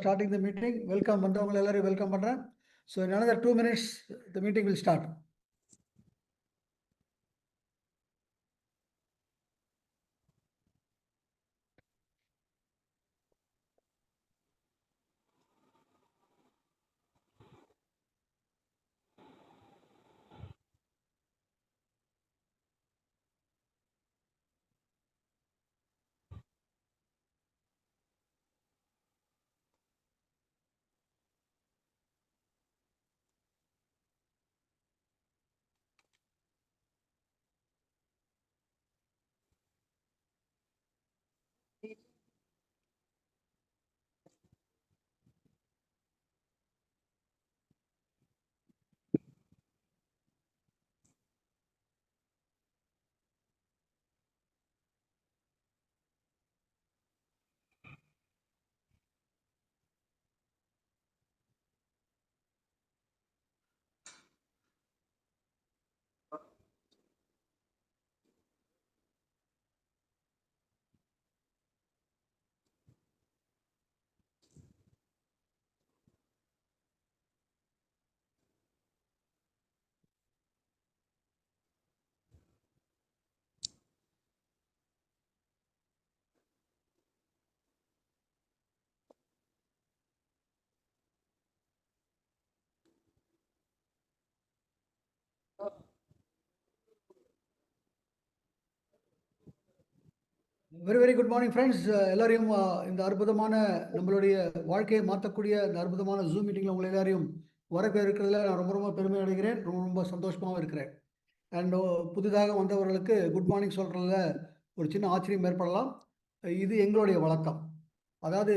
starting the meeting. Welcome, வந்தவங்க எல்லாரையும் welcome பண்றேன். So in another 2 minutes, the meeting will start. Very good morning friends. எல்லாரையும் இந்த அற்புதமான நம்மளுடைய வாழ்க்கையை மாற்றக்கூடிய இந்த அற்புதமான ஜூம் மீட்டிங்கில் உங்களை எல்லாரையும் வரவேற்கிறதுல நான் ரொம்ப ரொம்ப பெருமை அடைகிறேன். ரொம்ப ரொம்ப சந்தோஷமாகவும் இருக்கிறேன். அண்ட் புதிதாக வந்தவர்களுக்கு குட் மார்னிங் சொல்கிறதுல ஒரு சின்ன ஆச்சரியம் ஏற்படலாம். இது எங்களுடைய வழக்கம். அதாவது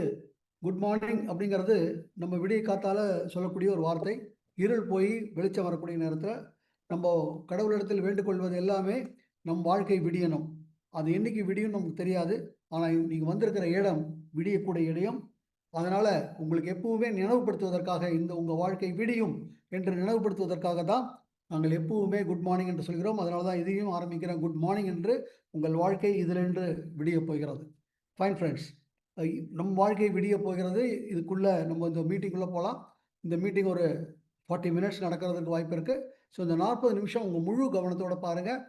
குட் மார்னிங் அப்படிங்கிறது நம்ம விடிய காத்தால் சொல்லக்கூடிய ஒரு வார்த்தை. இருள் போய் வெளிச்சம் வரக்கூடிய நேரத்தில் நம்ம கடவுளிடத்தில் வேண்டுகொள்வது எல்லாமே நம் வாழ்க்கை விடியணும். அது என்னைக்கு விடியும் நமக்கு தெரியாது. ஆனால் நீங்கள் வந்திருக்கிற இடம் விடியக்கூடிய இடம். அதனால் உங்களுக்கு எப்பவுமே நினைவுபடுத்துவதற்காக இந்த உங்கள் வாழ்க்கை விடியும் என்று நினைவுபடுத்துவதற்காக தான் நாங்கள் எப்பவுமே குட் மார்னிங் என்று சொல்கிறோம். அதனால தான் இதையும் ஆரம்பிக்கிறோம் குட் மார்னிங் என்று. உங்கள் வாழ்க்கை இதில் என்று விடிய போகிறது. ஃபைன் ஃப்ரெண்ட்ஸ், நம் வாழ்க்கை விடிய போகிறது. இதுக்குள்ளே நம்ம இந்த மீட்டிங்குள்ளே போகலாம். இந்த மீட்டிங் ஒரு 40 minutes நடக்கிறதுக்கு வாய்ப்பு இருக்குது. ஸோ இந்த 40 நிமிஷம் உங்கள் முழு கவனத்தோடு பாருங்கள்.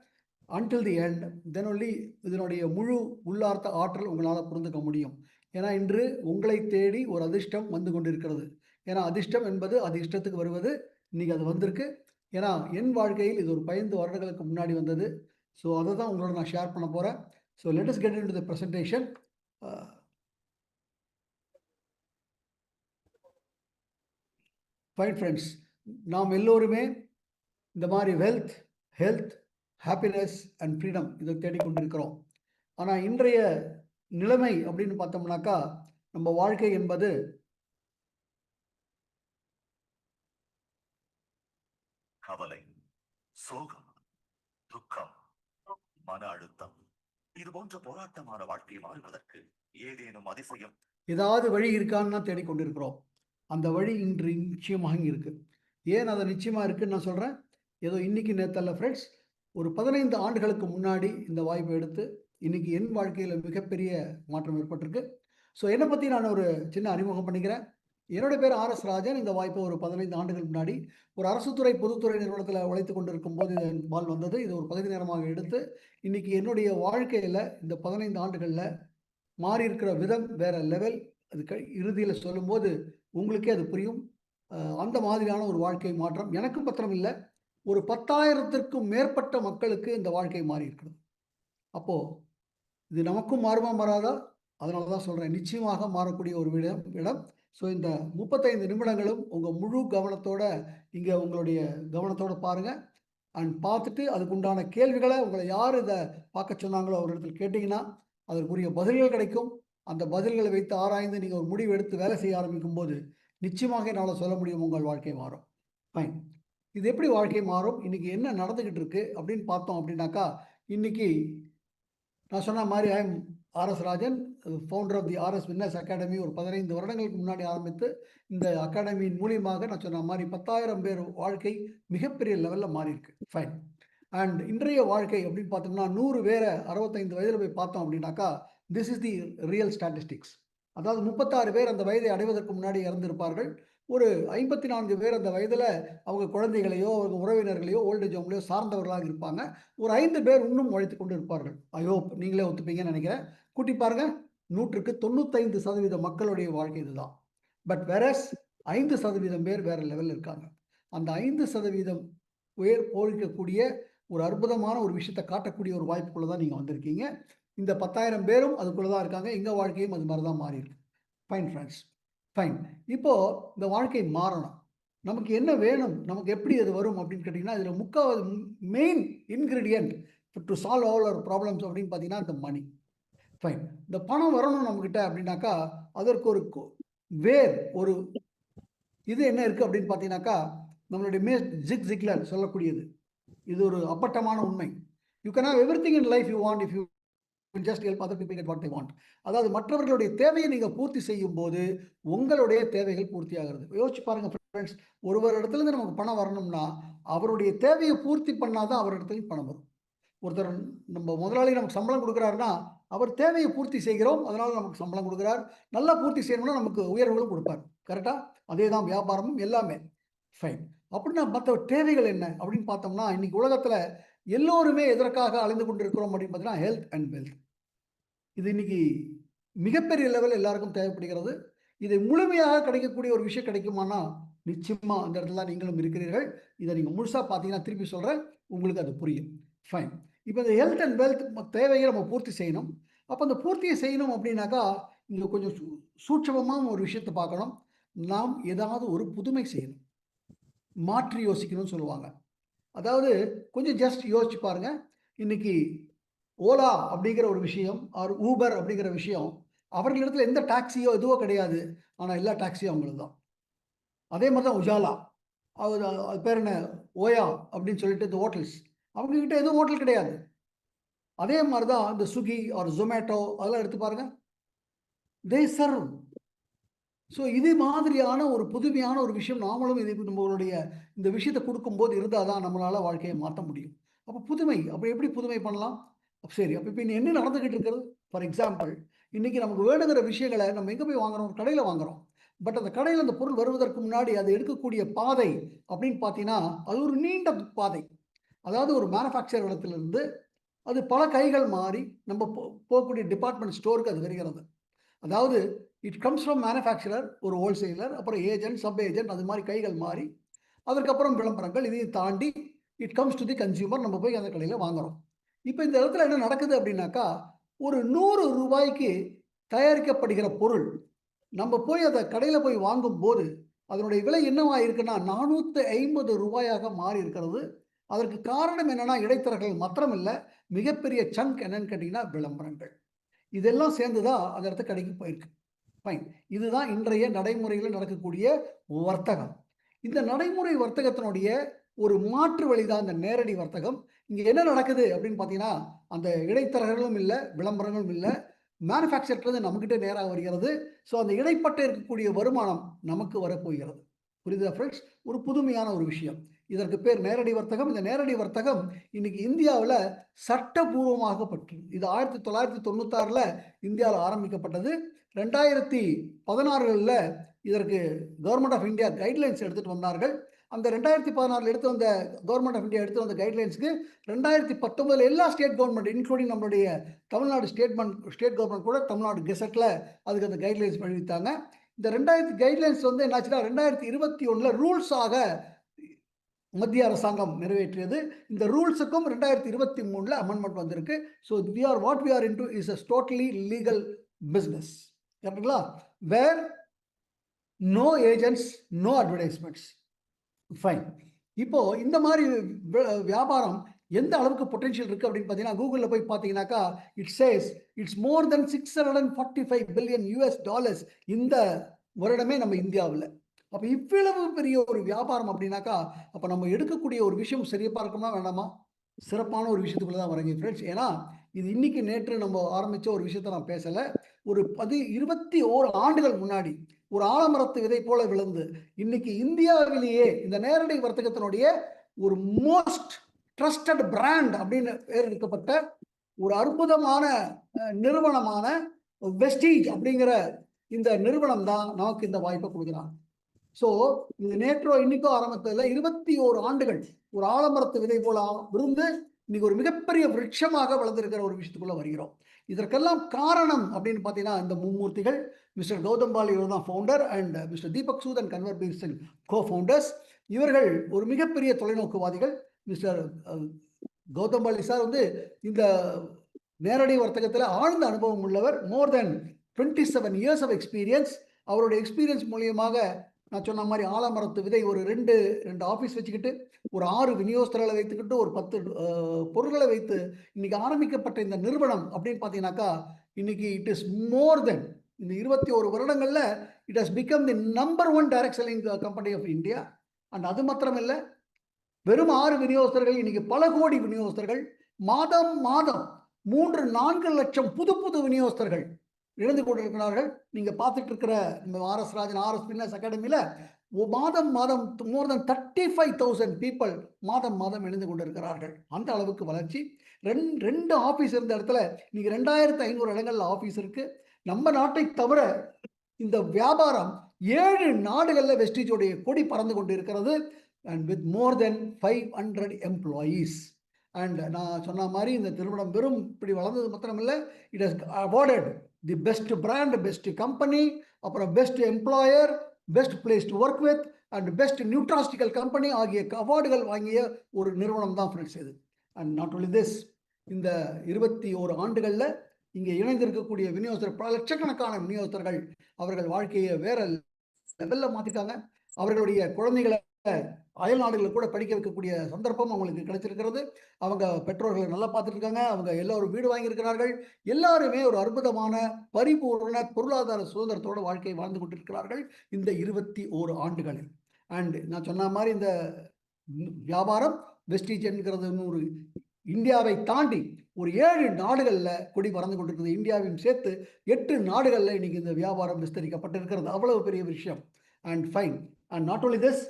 until the end, then only இதனுடைய முழு உள்ளார்த்த ஆற்றல் உங்களால் புரிந்துக்க முடியும். ஏன்னா இன்று உங்களை தேடி ஒரு அதிர்ஷ்டம் வந்து கொண்டிருக்கிறது. ஏன்னா அதிர்ஷ்டம் என்பது அது இஷ்டத்துக்கு வருவது. இன்றைக்கி அது வந்திருக்கு. ஏன்னா என் வாழ்க்கையில் இது ஒரு 15 வருடங்களுக்கு முன்னாடி வந்தது. ஸோ அதை தான் உங்களோட நான் ஷேர் பண்ண போகிறேன். So let us get into the presentation. Fine friends, நாம் எல்லோருமே இந்த மாதிரி wealth, health, happiness and freedom இதை தேடிக்கொண்டிருக்கிறோம். ஆனால் இன்றைய நிலைமை அப்படின்னு பார்த்தோம்னாக்கா நம்ம வாழ்க்கை என்பது கவலை, சோகம், துக்கம், மன அழுத்தம், இது போன்ற போராட்டமான வாழ்க்கை வாழ்வதற்கு ஏதேனும் அதிசயம் ஏதாவது வழி இருக்கான்னு தான் தேடிக்கொண்டிருக்கிறோம். அந்த வழி இன்று நிச்சயமாக இருக்கு. ஏன் அதை நிச்சயமா இருக்குன்னு நான் சொல்றேன். ஏதோ இன்னைக்கு நேத்தல்ல ஃப்ரெண்ட்ஸ், ஒரு 15 ஆண்டுகளுக்கு முன்னாடி இந்த வாய்ப்பை எடுத்து இன்னைக்கு என் வாழ்க்கையில் மிகப்பெரிய மாற்றம் ஏற்பட்டிருக்கு. ஸோ என்னை பற்றி நான் ஒரு சின்ன அறிமுகம் பண்ணிக்கிறேன். என்னுடைய பேர் RS ராஜன். இந்த வாய்ப்பு ஒரு 15 ஆண்டுகள் முன்னாடி ஒரு அரசுத்துறை பொதுத்துறை நிறுவனத்தில் உழைத்து கொண்டிருக்கும் போது பால் வந்தது. இது ஒரு பகுதி நேரமாக எடுத்து இன்னைக்கு என்னுடைய வாழ்க்கையில் இந்த 15 ஆண்டுகளில் மாறி இருக்கிற விதம் வேற லெவல். அது இறுதியில் சொல்லும்போது உங்களுக்கே அது புரியும். அந்த மாதிரியான ஒரு வாழ்க்கை மாற்றம் எனக்கும் பத்திரம் இல்லை, ஒரு 10,000த்திற்கும் மேற்பட்ட மக்களுக்கு இந்த வாழ்க்கை மாறி இருக்கிறது. அப்போ இது நமக்கும் மாறுமா மாறாதா? அதனால தான் சொல்றேன், நிச்சயமாக மாறக்கூடிய ஒரு இடம். ஸோ இந்த 35 நிமிடங்களும் உங்கள் முழு கவனத்தோட இங்கே உங்களுடைய கவனத்தோட பாருங்க. அண்ட் பார்த்துட்டு அதுக்குண்டான கேள்விகளை உங்களை யார் இதை பார்க்க சொன்னாங்களோ ஒரு இடத்துல கேட்டிங்கன்னா அதற்குரிய பதில்கள் கிடைக்கும். அந்த பதில்களை வைத்து ஆராய்ந்து நீங்கள் ஒரு முடிவு எடுத்து வேலை செய்ய ஆரம்பிக்கும் போது நிச்சயமாக என்னால் சொல்ல முடியும் உங்கள் வாழ்க்கை மாறும். ஃபைன், இது எப்படி வாழ்க்கை மாறும், இன்னைக்கு என்ன நடந்துக்கிட்டு இருக்கு அப்படின்னு பார்த்தோம் அப்படின்னாக்கா, இன்னைக்கு நான் சொன்ன மாதிரி I am RS Rajan, founder of the RS winners academy. ஒரு 15 வருடங்களுக்கு முன்னாடி ஆரம்பித்து இந்த அகாடமியின் மூலியமாக நான் சொன்ன மாதிரி 10,000 பேர் வாழ்க்கை மிகப்பெரிய லெவலில் மாறி இருக்கு. ஃபைன். அண்ட் இன்றைய வாழ்க்கை அப்படின்னு பார்த்தோம்னா 100 பேரை 65 வயதில் போய் பார்த்தோம் அப்படின்னாக்கா this is the real statistics. அதாவது 36 பேர் அந்த வயதை அடைவதற்கு முன்னாடி இறந்திருப்பார்கள். ஒரு 54 பேர் அந்த வயதில் அவங்க குழந்தைகளையோ அவங்க உறவினர்களையோ ஓல்டேஜ் ஹோம்லையோ சார்ந்தவர்களாக இருப்பாங்க. ஒரு 5 பேர் இன்னும் உழைத்து கொண்டு இருப்பார்கள். ஐயோ, நீங்களே ஒத்துப்பீங்கன்னு நினைக்கிறேன். கூட்டி பாருங்க, 100க்கு 95% மக்களுடைய வாழ்க்கை இதுதான். பட் வேறஸ் 5% பேர் வேற லெவலில் இருக்காங்க. அந்த 5% பேர் போதிக்கக்கூடிய ஒரு அற்புதமான ஒரு விஷயத்தை காட்டக்கூடிய ஒரு வாய்ப்புக்குள்ள தான் நீங்கள் வந்திருக்கீங்க. இந்த 10,000 பேரும் அதுக்குள்ள தான் இருக்காங்க. எங்கள் வாழ்க்கையும் அது மாதிரி தான் மாறி இருக்கு. Fine friends, fine. இப்போ இந்த வாழ்க்கை மாறணும். நமக்கு என்ன வேணும், நமக்கு எப்படி அது வரும் அப்படின்னு கேட்டிங்கன்னா, இதில் முக்காவது main ingredient to solve all our problems அப்படின்னு பார்த்தீங்கன்னா இந்த மணி. ஃபைன். இந்த பணம் வரணும் நம்மக்கிட்ட அப்படின்னாக்கா, அதற்கு ஒரு வேர், ஒரு இது என்ன இருக்குது அப்படின்னு பார்த்தீங்கன்னாக்கா, நம்மளுடைய ஜிக் ஜிக்லர் சொல்லக்கூடியது. இது ஒரு அப்பட்டமான உண்மை. You can have everything in life you want if you just help other people get what they want. அதாவது மற்றவர்களுடைய தேவையை நீங்கள் பூர்த்தி செய்யும் போது உங்களுடைய தேவைகள் பூர்த்தி ஆகிறது. யோசிச்சு பாருங்க ஃப்ரெண்ட்ஸ், ஒரு இடத்துலேருந்து நமக்கு பணம் வரணும்னா அவருடைய தேவையை பூர்த்தி பண்ணாதான் அவர் இடத்துலையும் பணம் வரும். ஒருத்தர் நம்ம முதலாளி நமக்கு சம்பளம் கொடுக்குறாருன்னா அவர் தேவையை பூர்த்தி செய்கிறோம், அதனால நமக்கு சம்பளம் கொடுக்குறார். நல்லா பூர்த்தி செய்யணும்னா நமக்கு உயர்வுகளும் கொடுப்பார். கரெக்டா? அதே தான் வியாபாரமும் எல்லாமே. ஃபைன். அப்படின்னா மற்ற தேவைகள் என்ன அப்படின்னு பார்த்தோம்னா, இன்னைக்கு உலகத்தில் எல்லோருமே எதற்காக அலைந்து கொண்டிருக்கிறோம் அப்படின்னு பார்த்தீங்கன்னா ஹெல்த் அண்ட் வெல்த். இது இன்னைக்கு மிகப்பெரிய லெவல் எல்லாருக்கும் தேவைப்படுகிறது. இதை முழுமையாக கிடைக்கக்கூடிய ஒரு விஷயம் கிடைக்குமானா நிச்சயமா அந்த இடத்துல நீங்களும் இருக்கிறீர்கள். இதை நீங்க முழுசா பார்த்தீங்கன்னா திருப்பி சொல்றேன், உங்களுக்கு அது புரியும். ஃபைன். இப்போ இந்த ஹெல்த் அண்ட் வெல்த் தேவையை நம்ம பூர்த்தி செய்யணும். அப்போ அந்த பூர்த்தியை செய்யணும் அப்படின்னாக்கா இங்கே கொஞ்சம் சூட்சமமான ஒரு விஷயத்தை பார்க்கணும். நாம் ஏதாவது ஒரு புதுமை செய்யணும், மாற்றி யோசிக்கணும்னு சொல்லுவாங்க. அதாவது கொஞ்சம் ஜஸ்ட் யோசிச்சு பாருங்க. இன்னைக்கு ஓலா அப்படிங்கிற ஒரு விஷயம், ஆர் ஊபர் அப்படிங்கிற விஷயம், அவர்களிடத்துல எந்த டாக்ஸியோ எதுவோ கிடையாது. ஆனால் எல்லா டாக்ஸியும் அவங்களுக்கு தான். அதே மாதிரி தான் உஜாலா, அது பேர் என்ன, ஓயா அப்படின்னு சொல்லிட்டு இந்த ஹோட்டல்ஸ், அவங்கக்கிட்ட எதுவும் ஹோட்டல் கிடையாது. அதே மாதிரி தான் இந்த ஸ்விக்கி ஆர் ஜொமேட்டோ அதெல்லாம் எடுத்து பாருங்க, தே சர்வ். ஸோ இது மாதிரியான ஒரு புதுமையான ஒரு விஷயம் நாமளும் இது நம்மளுடைய இந்த விஷயத்தை கொடுக்கும்போது இருந்தால் தான் நம்மளால் வாழ்க்கையை மாற்ற முடியும். அப்போ புதுமை, அப்போ எப்படி புதுமை பண்ணலாம்? சரி, அப்போ இப்போ என்ன நடந்துக்கிட்டு இருக்கிறது? ஃபார் எக்ஸாம்பிள், இன்றைக்கி நமக்கு வேணுங்கிற விஷயங்களை நம்ம எங்கே போய் வாங்குறோம்? கடையில் வாங்குகிறோம். பட் அந்த கடையில் அந்த பொருள் வருவதற்கு முன்னாடி அது எடுக்கக்கூடிய பாதை அப்படின்னு பார்த்தீங்கன்னா அது ஒரு நீண்ட பாதை. அதாவது ஒரு மேனுஃபேக்சர் இடத்துலேருந்து அது பல கைகள் மாறி நம்ம போகக்கூடிய டிபார்ட்மெண்ட் ஸ்டோருக்கு அது வருகிறது. அதாவது இட் கம்ஸ் ஃப்ரம் மேனுஃபேக்சரர், ஒரு ஹோல்சேலர், அப்புறம் ஏஜென்ட், சப் ஏஜென்ட், அது மாதிரி கைகள் மாறி அதற்கப்புறம் விளம்பரங்கள், இதையும் தாண்டி it comes to the consumer. நம்ம போய் அந்த கடையில் வாங்குகிறோம். இப்போ இந்த இடத்துல என்ன நடக்குது அப்படின்னாக்கா, ஒரு 100 ரூபாய்க்கு தயாரிக்கப்படுகிற பொருள் நம்ம போய் அதை கடையில் போய் வாங்கும் போது அதனுடைய விலை என்னவா இருக்குன்னா 450 ரூபாயாக மாறி இருக்கிறது. அதற்கு காரணம் என்னன்னா இடைத்தரகர்கள் மாத்திரம் இல்லை, மிகப்பெரிய சங்க் என்னன்னு கேட்டிங்கன்னா விளம்பரங்கள். இதெல்லாம் சேர்ந்து தான் அந்த இடத்துக்கு கடைக்கு போயிருக்கு. ஃபைன். இதுதான் இன்றைய நடைமுறையில் நடக்கக்கூடிய வர்த்தகம். இந்த நடைமுறை வர்த்தகத்தினுடைய ஒரு மாற்று வழிதான் இந்த நேரடி வர்த்தகம். இங்கே என்ன நடக்குது அப்படின்னு பார்த்தீங்கன்னா, அந்த இடைத்தரகர்களும் இல்லை, விளம்பரங்களும் இல்லை, மேனுஃபேக்சர்லேருந்து நம்மக்கிட்ட நேராக வருகிறது. ஸோ அந்த இடைப்பட்டு இருக்கக்கூடிய வருமானம் நமக்கு வரப்போகிறது. புரியுதா ஃப்ரெண்ட்ஸ்? ஒரு புதுமையான ஒரு விஷயம். இதற்கு பேர் நேரடி வர்த்தகம். இந்த நேரடி வர்த்தகம் இன்னைக்கு இந்தியாவில் சட்டபூர்வமாகப்பட்டது. இது 1996ல் இந்தியாவில் ஆரம்பிக்கப்பட்டது. 2016ல் இதற்கு கவர்மெண்ட் ஆஃப் இந்தியா கைட்லைன்ஸ் எடுத்துகிட்டு வந்தார்கள். அந்த 2016 எடுத்து வந்த கவர்மெண்ட் ஆஃப் இந்தியா எடுத்து வந்த கைட்லைன்ஸுக்கு 2019 எல்லா ஸ்டேட் கவர்மெண்ட் இன்க்ளூடிங் நம்மளுடைய தமிழ்நாடு ஸ்டேட் கவர்மெண்ட் கூட தமிழ்நாடு கெசட்டில் அதுக்கு அந்த கைட்லைன்ஸ் பண்ணிவிட்டாங்க. இந்த 2000 கைட்லைன்ஸ் என்னாச்சுன்னா 2021 ரூல்ஸாக மத்திய அரசாங்கம் நிறைவேற்றியது. இந்த ரூல்ஸுக்கும் 2023 அமெண்ட்மெண்ட் வந்திருக்கு. So what we are into is a totally legal business. கரெக்டுங்களா? Where no agents, no advertisements. Fine. இப்போ இந்த மாதிரி வியாபாரம் எந்த அளவுக்கு பொட்டன்ஷியல் இருக்குது அப்படின்னு பார்த்தீங்கன்னா, கூகுளில் போய் பார்த்தீங்கன்னாக்கா it chase it's more then $645 billion இந்த வருடமே நம்ம இந்தியாவில். அப்போ இவ்வளவு பெரிய ஒரு வியாபாரம் அப்படின்னாக்கா, அப்போ நம்ம எடுக்கக்கூடிய ஒரு விஷயம் சரியாக இருக்குமா வேண்டாமா? சிறப்பான ஒரு விஷயத்துக்குள்ள தான் வரீங்க ஃப்ரெண்ட்ஸ். ஏன்னா இது இன்னைக்கு நேற்று நம்ம ஆரம்பித்த ஒரு விஷயத்தை நான் பேசலை. ஒரு 21 ஆண்டுகள் முன்னாடி ஒரு ஆலமரத்து விதை போல விழுந்து இன்னைக்கு இந்தியாவிலேயே இந்த நேரடி வர்த்தகத்தினுடைய ஒரு மோஸ்ட் ட்ரஸ்டட் பிராண்ட் அப்படின்னு பேர் எடுக்கப்பட்ட ஒரு அற்புதமான நிறுவனமான வெஸ்டீஜ் அப்படிங்கிற இந்த நிறுவனம் தான் நமக்கு இந்த வாய்ப்பை கொடுக்குறாங்க. ஸோ இது நேற்றோ இன்னைக்கோ ஆரம்பத்தில் 21 ஆண்டுகள் ஒரு ஆலமரத்து விதை போல விருந்து இன்னைக்கு ஒரு மிகப்பெரிய விருட்சமாக வளர்ந்திருக்கிற ஒரு விஷயத்துக்குள்ள வருகிறோம். இதற்கெல்லாம் காரணம் அப்படின்னு பார்த்தீங்கன்னா இந்த மும்மூர்த்திகள், மிஸ்டர் கௌதம் பால் இவர் தான் founder and mister Deepak Sood and Kanwarbir Singh co founders. இவர்கள் ஒரு மிகப்பெரிய தொலைநோக்குவாதிகள். மிஸ்டர் கௌதம் பாலி சார் வந்து இந்த நேரடி வர்த்தகத்தில் ஆழ்ந்த அனுபவம் உள்ளவர். More than 27 years of experience. அவருடைய எக்ஸ்பீரியன்ஸ் மூலியமாக நான் சொன்ன மாதிரி ஆலமரத்து விதை ஒரு ரெண்டு ஆஃபீஸ் வச்சுக்கிட்டு ஒரு 6 விநியோகஸ்தர்களை வைத்துக்கிட்டு ஒரு 10 பொருட்களை வைத்து இன்னைக்கு ஆரம்பிக்கப்பட்ட இந்த நிறுவனம் அப்படின்னு பார்த்தீங்கன்னாக்கா இன்னைக்கு இட் இஸ் மோர் தென் இந்த 21 வருடங்கள்ல it has become the number 1 direct selling company of India. And அது மாத்திரம் இல்லை, வெறும் 6 விநியோகஸ்தர்கள் இன்னைக்கு பல கோடி விநியோகஸ்தர்கள், மாதம் 3-4 லட்சம் புது விநியோகஸ்தர்கள் இழந்து கொண்டிருக்கிறார்கள். நீங்க பார்த்துட்டு இருக்கிற ஆர்எஸ் ராஜன் ஆர்எஸ் பின்னஸ் அகாடமியில மாதம் மோர் தென் 35,000 பீப்புள் மாதம் இணைந்து கொண்டிருக்கிறார்கள். அந்த அளவுக்கு வளர்ச்சி. ரெண்டு ஆபீஸ் இருந்த இடத்துல இன்னைக்கு 2,500 இடங்கள்ல ஆபீஸ் இருக்கு. நம்ம நாட்டை தவிர இந்த வியாபாரம் 7 நாடுகள்ல வெஸ்டீஜோடைய கொடி பறந்து கொண்டு இருக்கிறது. And with more then 500 employees. And நான் சொன்ன மாதிரி இந்த நிறுவனம் வெறும் இப்படி வளர்ந்தது மாத்திரம் இல்லை, it has awarded the best brand, best company, அப்புறம் best employer, best place to work with and best nutraceutical company ஆகிய அவார்டுகள் வாங்கிய ஒரு நிறுவனம் தான் ஃப்ரெண்ட்ஸ் இது. அண்ட் நாட் ஒன்லி திஸ், இந்த 21 ஆண்டுகளில் இங்கே இணைந்திருக்கக்கூடிய விநியோகஸ்தர் பல லட்சக்கணக்கான விநியோகஸ்தர்கள் அவர்கள் வாழ்க்கையை வேற லெவலில் மாற்றிருக்காங்க. அவர்களுடைய குழந்தைகளை அயல் நாடுகளில் கூட படிக்க வைக்கக்கூடிய சந்தர்ப்பம் அவங்களுக்கு கிடைச்சிருக்கிறது. அவங்க பெற்றோர்களை நல்லா பார்த்துட்டு இருக்காங்க. அவங்க எல்லாரும் வீடு வாங்கியிருக்கிறார்கள். எல்லாருமே ஒரு அற்புதமான பரிபூர்ண பொருளாதார சுதந்திரத்தோட வாழ்க்கையை வாழ்ந்து கொண்டிருக்கிறார்கள் இந்த 21 ஆண்டுகளில். அண்ட் நான் சொன்ன மாதிரி இந்த வியாபாரம் வெஸ்டீஜ் என்கிறது ஒரு இந்தியாவை தாண்டி ஒரு 7 நாடுகளில் கொடி பறந்து கொண்டிருக்கிறது. இந்தியாவையும் சேர்த்து 8 நாடுகளில் இன்னைக்கு இந்த வியாபாரம் விஸ்தரிக்கப்பட்டிருக்கிறது. அவ்வளவு பெரிய விஷயம். And fine. And not only this,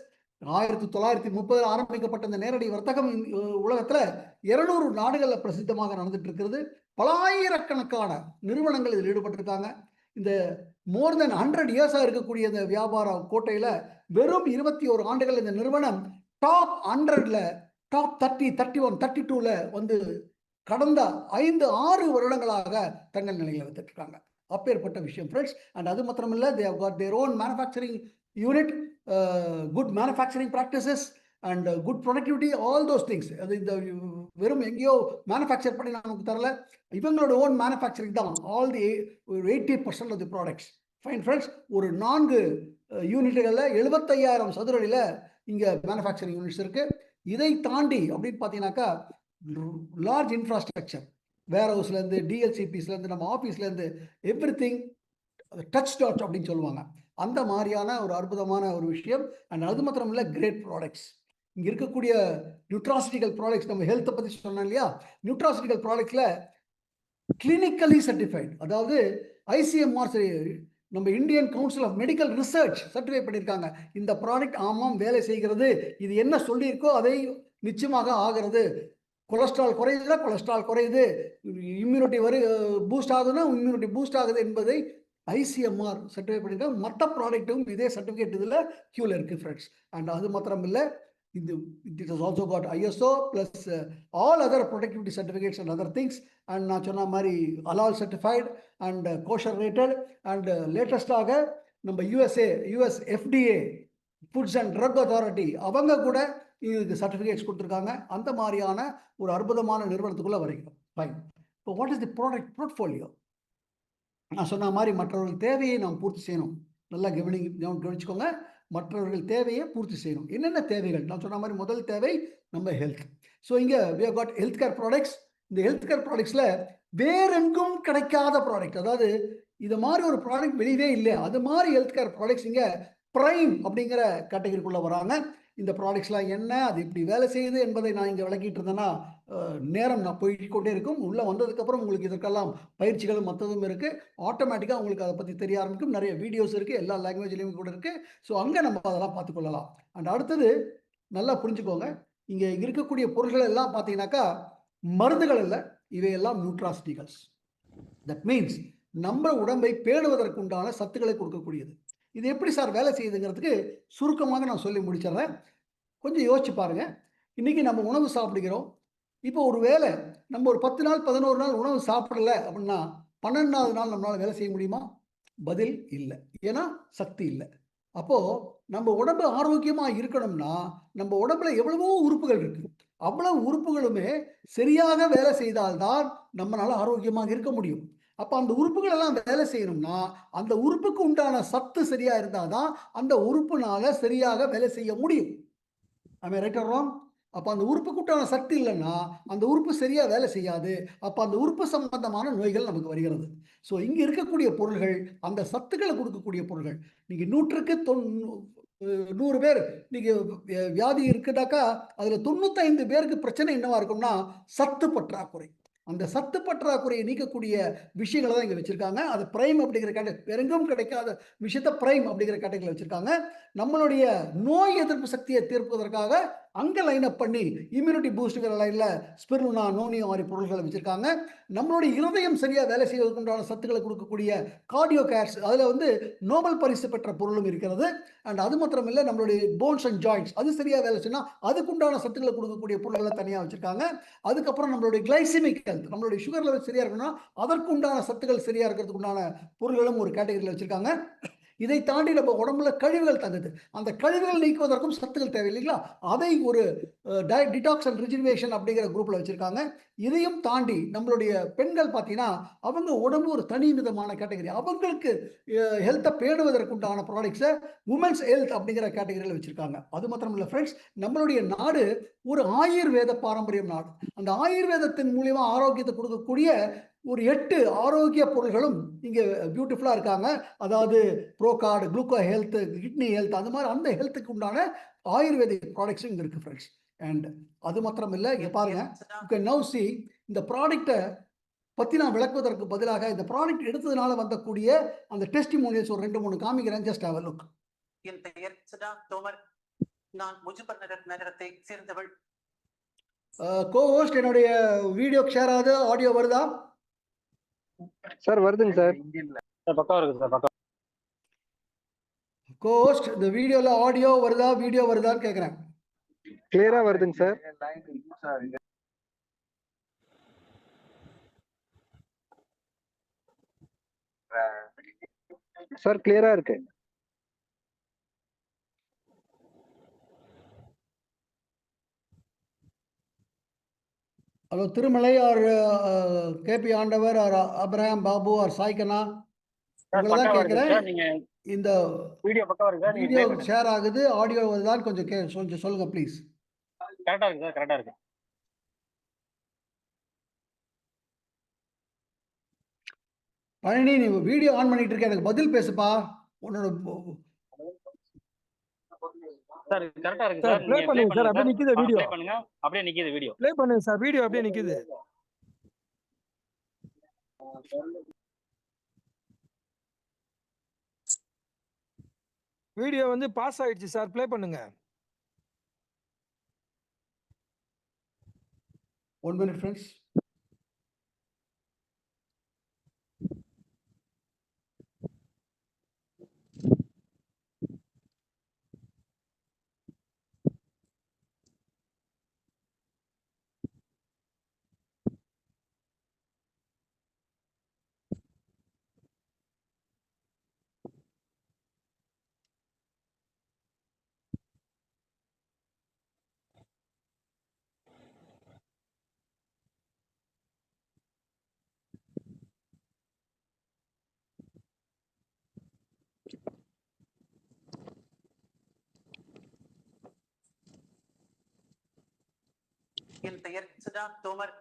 1930 ஆரம்பிக்கப்பட்ட இந்த நேரடி வர்த்தகம் உலகத்துல 200 நாடுகளில் பிரசித்தமாக நடந்துட்டு இருக்கிறது. பலாயிரக்கணக்கான நிறுவனங்கள் இதில் ஈடுபட்டிருக்காங்க. இந்த மோர் தென் 100 இயர்ஸா இருக்கக்கூடிய இந்த வியாபார கோட்டையில வெறும் 21 ஆண்டுகள் இந்த நிறுவனம் டாப் 100ல டாப் 30, 31, 32ல வந்து கடந்த 5-6 வருடங்களாக தங்கள் நிலையில வந்துட்டு இருக்காங்க. அப்பேற்பட்ட விஷயம் ஃப்ரெண்ட்ஸ். அண்ட் அது மாத்திரமில்லை, they have got their own manufacturing unit, good manufacturing practices and good productivity, all those things. அது இந்த வெறும் எங்கேயோ மேனுஃபேக்சர் பண்ணி நமக்கு தரல, இவங்களோட ஓன் மேனுஃபேக்சரிங் தான் all the 80% of the products. Fine friends. ஒரு 4 யூனிட்டுகளில் 75,000 சதுர அடியில் இங்கே மேனுஃபேக்சரிங் யூனிட்ஸ் இருக்கு. இதை தாண்டி அப்படின்னு பார்த்தீங்கன்னாக்கா லார்ஜ் இன்ஃப்ராஸ்ட்ரக்சர், வேர் ஹவுஸ்லேருந்து டிஎல்சிபிஸ்லேருந்து நம்ம ஆஃபீஸ்லேருந்து எவ்ரி திங் டச் டாட் அப்படின்னு சொல்லுவாங்க. அந்த மாதிரியான ஒரு அற்புதமான ஒரு விஷயம். அண்ட் அது மாத்திரம் இல்லை, கிரேட் ப்ராடக்ட்ஸ். இங்கே இருக்கக்கூடிய நியூட்ராசிட்டிக்கல் ப்ராடக்ட்ஸ், நம்ம ஹெல்த்தை பற்றி சொன்னோம் இல்லையா, நியூட்ராசிட்டிக்கல் ப்ராடக்ட்ஸில் கிளினிக்கலி சர்டிஃபைட், அதாவது ஐசிஎம்ஆர், நம்ம Indian council of medical research certify பண்ணியிருக்காங்க. இந்த ப்ராடக்ட் ஆமாம் வேலை செய்கிறது, இது என்ன சொல்லியிருக்கோ அதை நிச்சயமாக ஆகிறது. கொலஸ்ட்ரால் குறையுதுன்னா கொலஸ்ட்ரால் குறையுது, இம்யூனிட்டி பூஸ்ட் ஆகுதுன்னா இம்யூனிட்டி பூஸ்ட் ஆகுது என்பதை ஐசிஎம்ஆர் சர்டிஃபை பண்ணியிருக்காங்க. மற்ற ப்ராடக்ட்டும் இதே சர்டிஃபிகேட் இதில் கியூவில் இருக்குது ஃப்ரெண்ட்ஸ். அண்ட் அது மாத்திரம் இல்லை, it has also got ISO plus all other productivity certificates and other things. And நான் சொன்ன மாதிரி halal certified and kosher rated and latest ஆக நம்ம US FDA Foods and Drug Authority அவங்க கூட இதுக்கு சர்டிஃபிகேட்ஸ் கொடுத்துருக்காங்க. அந்த மாதிரியான ஒரு அற்புதமான நிறுவனத்துக்குள்ள வரைக்கும். ஃபைன். இப்போ what is the product portfolio? நான் சொன்ன மாதிரி மற்றவர்கள் தேவையை நாம் பூர்த்தி செய்யணும். நல்லா கவனிச்சுக்கோங்க. மற்றவர்கள் தேவையை பூர்த்தி செய்யணும். என்னென்ன தேவைகள்? நான் சொன்ன மாதிரி முதல் தேவை நம்ம ஹெல்த். ஸோ இங்கே we have got health care products. இந்த ஹெல்த் கேர் ப்ராடக்ட்ஸில் வேறெங்கும் கிடைக்காத ப்ராடக்ட், அதாவது இது மாதிரி ஒரு ப்ராடக்ட் வெளியவே இல்லை, அது மாதிரி ஹெல்த் கேர் ப்ராடக்ட்ஸ் இங்கே ப்ரைம் அப்படிங்கிற கேட்டகரிக்குள்ளே வராங்க. இந்த ப்ராடக்ட்ஸ்லாம் என்ன, அது இப்படி வேலை செய்யுது என்பதை நான் இங்கே விளக்கிட்டு இருந்தேன்னா நேரம் நான் போய்கொண்டே இருக்கும். உள்ளே வந்ததுக்கப்புறம் உங்களுக்கு இதற்கெல்லாம் பயிற்சிகளும் மற்றதும் இருக்குது. ஆட்டோமேட்டிக்காக உங்களுக்கு அதை பற்றி தெரிய ஆரம்பிக்கும். நிறைய வீடியோஸ் இருக்குது, எல்லா லாங்குவேஜ்லேயும் கூட இருக்குது. ஸோ அங்கே நம்ம அதெல்லாம் பார்த்துக்கொள்ளலாம். அண்ட் அடுத்தது நல்லா புரிஞ்சுக்கோங்க, இங்கே இருக்கக்கூடிய பொருட்கள் எல்லாம் பார்த்தீங்கன்னாக்கா மருந்துகள் இல்லை, இவையெல்லாம் நியூட்ராசிட்டிகல்ஸ். தட் மீன்ஸ் நம்ம உடம்பை பேணுவதற்கு உண்டான சத்துக்களை கொடுக்கக்கூடியது. இது எப்படி சார் வேலை செய்யுதுங்கிறதுக்கு சுருக்கமாக நான் சொல்லி முடிச்சிடுறேன். கொஞ்சம் யோசிச்சு பாருங்க. இன்னைக்கு நம்ம உணவு சாப்பிடுகிறோம். இப்போ ஒரு வேளை நம்ம ஒரு 10 நாள், 11 நாள் உணவு சாப்பிடல அப்படின்னா, 12வது நாள் நம்மளால வேலை செய்ய முடியுமா? பதில் இல்ல. ஏன்னா சக்தி இல்ல. அப்போ நம்ம உடம்பு ஆரோக்கியமா இருக்கணும்னா, நம்ம உடம்புல எவ்வளவோ உறுப்புகள் இருக்கு. அவ்வளவு உறுப்புகளுமே சரியாக வேலை செய்தால் தான் நம்மனால ஆரோக்கியமாக இருக்க முடியும். அப்ப அந்த உறுப்புகள் எல்லாம் வேலை செய்யணும்னா, அந்த உறுப்புக்கு உண்டான சத்து சரியா இருந்தா தான், அந்த உறுப்புனால சரியாக வேலை செய்ய முடியும். ஆம் ஐ ரைட் ஆர் ராங்? அப்ப அந்த உறுப்புக்கு உண்டான சக்தி இல்லன்னா, அந்த உறுப்பு சரியா வேலை செய்யாது. அப்ப அந்த உறுப்பு சம்பந்தமான நோய்கள் நமக்கு வருகிறது. ஸோ இங்க இருக்கக்கூடிய பொருள்கள், அந்த சத்துக்கள குடுக்கக்கூடிய பொருள்கள். நீங்க 100க்கு 100 பேர் நீங்க வியாதி இருக்குனாக்கா, அதுல 95 பேருக்கு பிரச்சனை என்னவா இருக்கும்னா, சத்து பற்றாக்குறை. அந்த சத்து பற்றாக்குறையை நீக்கக்கூடிய விஷயங்கள தான் இங்க வச்சிருக்காங்க. அது பிரைம் அப்படிங்கிற வேற எங்கும் கிடைக்காத விஷயத்த பிரைம் அப்படிங்கிற கேட்டகரில வச்சிருக்காங்க. நம்மளுடைய நோய் எதிர்ப்பு சக்தியை தீர்ப்பதற்காக அங்க லைன் அப் பண்ணி இம்யூனிட்டி பூஸ்ட்ங்கிற லைன்ல ஸ்பிருலினா, நோனியோ மாரி பொருள்கள வச்சிருக்காங்க. நம்மளுடைய இருதயம் சரியா வேலை செய்வதற்கு உண்டான சத்துக்கள குடுக்கக்கூடிய கார்டியோ கேர்ஸ் அதுல வந்து நோபல் பரிசு பெற்ற பொருளும் இருக்கிறது. அண்ட் அது மாத்திரம் இல்ல நம்மளுடைய போன்ஸ் அண்ட் ஜாயிண்ட்ஸ் அது சரியா வேலை செய்யணும்னா அதுக்குண்டான சத்துக்கள குடுக்கக்கூடிய பொருள்கள தனியா வச்சிருக்காங்க. அதுக்கப்புறம் நம்மளுடைய கிளைசிமிக் ஹெல்த் நம்மளுடைய சுகர் லெவல் சரியா இருக்கணும்னா அதற்கு உண்டான சத்துக்கள் சரியா இருக்கிறதுக்கு உண்டான பொருள்களும் ஒரு கேட்டகரியில வச்சிருக்காங்க. இதை தாண்டி நம்ம உடம்புல கழிவுகள் தங்குது. அந்த கழிவுகள் நீக்குவதற்கும் சத்துக்கள் தேவை இல்லைங்களா? அதை ஒரு டிடாக்ஸ் அண்ட் ரிஜுவினேஷன் அப்படிங்கிற குரூப்ல வச்சிருக்காங்க. இதையும் தாண்டி நம்மளுடைய பெண்கள் பார்த்தீங்கன்னா, அவங்க உடம்பு ஒரு தனி விதமான கேட்டகரி. அவங்களுக்கு ஹெல்த்த பேணுவதற்கு உண்டான ப்ராடக்ட்ஸ வுமென்ஸ் ஹெல்த் அப்படிங்கிற கேட்டகரியில வச்சிருக்காங்க. அது மாத்திரம் இல்ல ஃபிரெண்ட்ஸ், நம்மளுடைய நாடு ஒரு ஆயுர்வேத பாரம்பரியம் நாடு. அந்த ஆயுர்வேதத்தின் மூலியமா ஆரோக்கியத்த குடுக்கக்கூடிய ஒரு 8 ஆரோக்கிய பொருள்களும் இங்க பியூட்டிஃபுல்லா இருக்காங்க. அதாவது ப்ரோகார்ட், குளுக்கோ ஹெல்த், கிட்னி ஹெல்த் அந்த மாரி அந்த ஹெல்த்துக்கு உண்டான ஆயுர்வேதிக் ப்ராடக்ட்ஸும் இங்க இருக்கு ஃபிரெண்ட்ஸ். அண்ட் அது மாத்திரம் இல்ல, இங்க பாருங்க. யூ கேன் நவ் சீ இந்த ப்ராடக்ட்ட பத்தி நான் விளக்குவதற்கு பதிலாக இந்த ப்ராடக்ட் எடுத்ததுனால வந்தக்கூடிய அந்த டெஸ்டிமோனியல்ஸ் ஒரு 2, 3 காமிக்கிறேன். Just have a look. என் பெயர் சுதா தோமர். நான் முஜிபர் நகரத்தை சேர்ந்தவள். கோ-ஹோஸ்ட் என்னுடைய வீடியோ ஷேர் ஆகுது. ஆடியோ வருதா? சார் வருதுங்க சார். சார் பக்கம் இருக்கு சார் பக்கம். கோ-ஹோஸ்ட் இந்த வீடியோல ஆடியோ வருதா, வீடியோ வருதான்னு கேக்குறேன். கிளியரா வருதுங்க சார். சார் கிளியரா இருக்கு. ஹலோ திருமலை ஆர் கேபி ஆண்டவர் ஆர் அப்ரஹாம் பாபு ஆர் சாய்கனா உங்களை தான் கேட்கிறேன். நீங்க இந்த வீடியோ பக்கம் இருக்கு சார். வீடியோ ஷேர் ஆகுது, ஆடியோ வருதான்னு கொஞ்சம் கொஞ்சம் சொல்லுங்க ப்ளீஸ். கரெக்டா இருக்கு சார், கரெக்டா இருக்கு. பழனி நீ வீடியோ ஆன் பண்ணிட்டு இருக்க, எனக்கு பதில் பேசுப்பா. உன்னோட சார் கரெக்டா இருக்கு சார். சார். ப்ளே பண்ணுங்க சார். அப்படியே நிக்குது வீடியோ. ப்ளே பண்ணுங்க. அப்படியே நிக்குது வீடியோ. ப்ளே பண்ணுங்க சார். வீடியோ அப்படியே நிக்குது. வீடியோ வந்து பாஸ் ஆயிடுச்சு சார். ப்ளே பண்ணுங்க. 1 minute ஃப்ரெண்ட்ஸ். என் பெயர் சுதா தோமர்.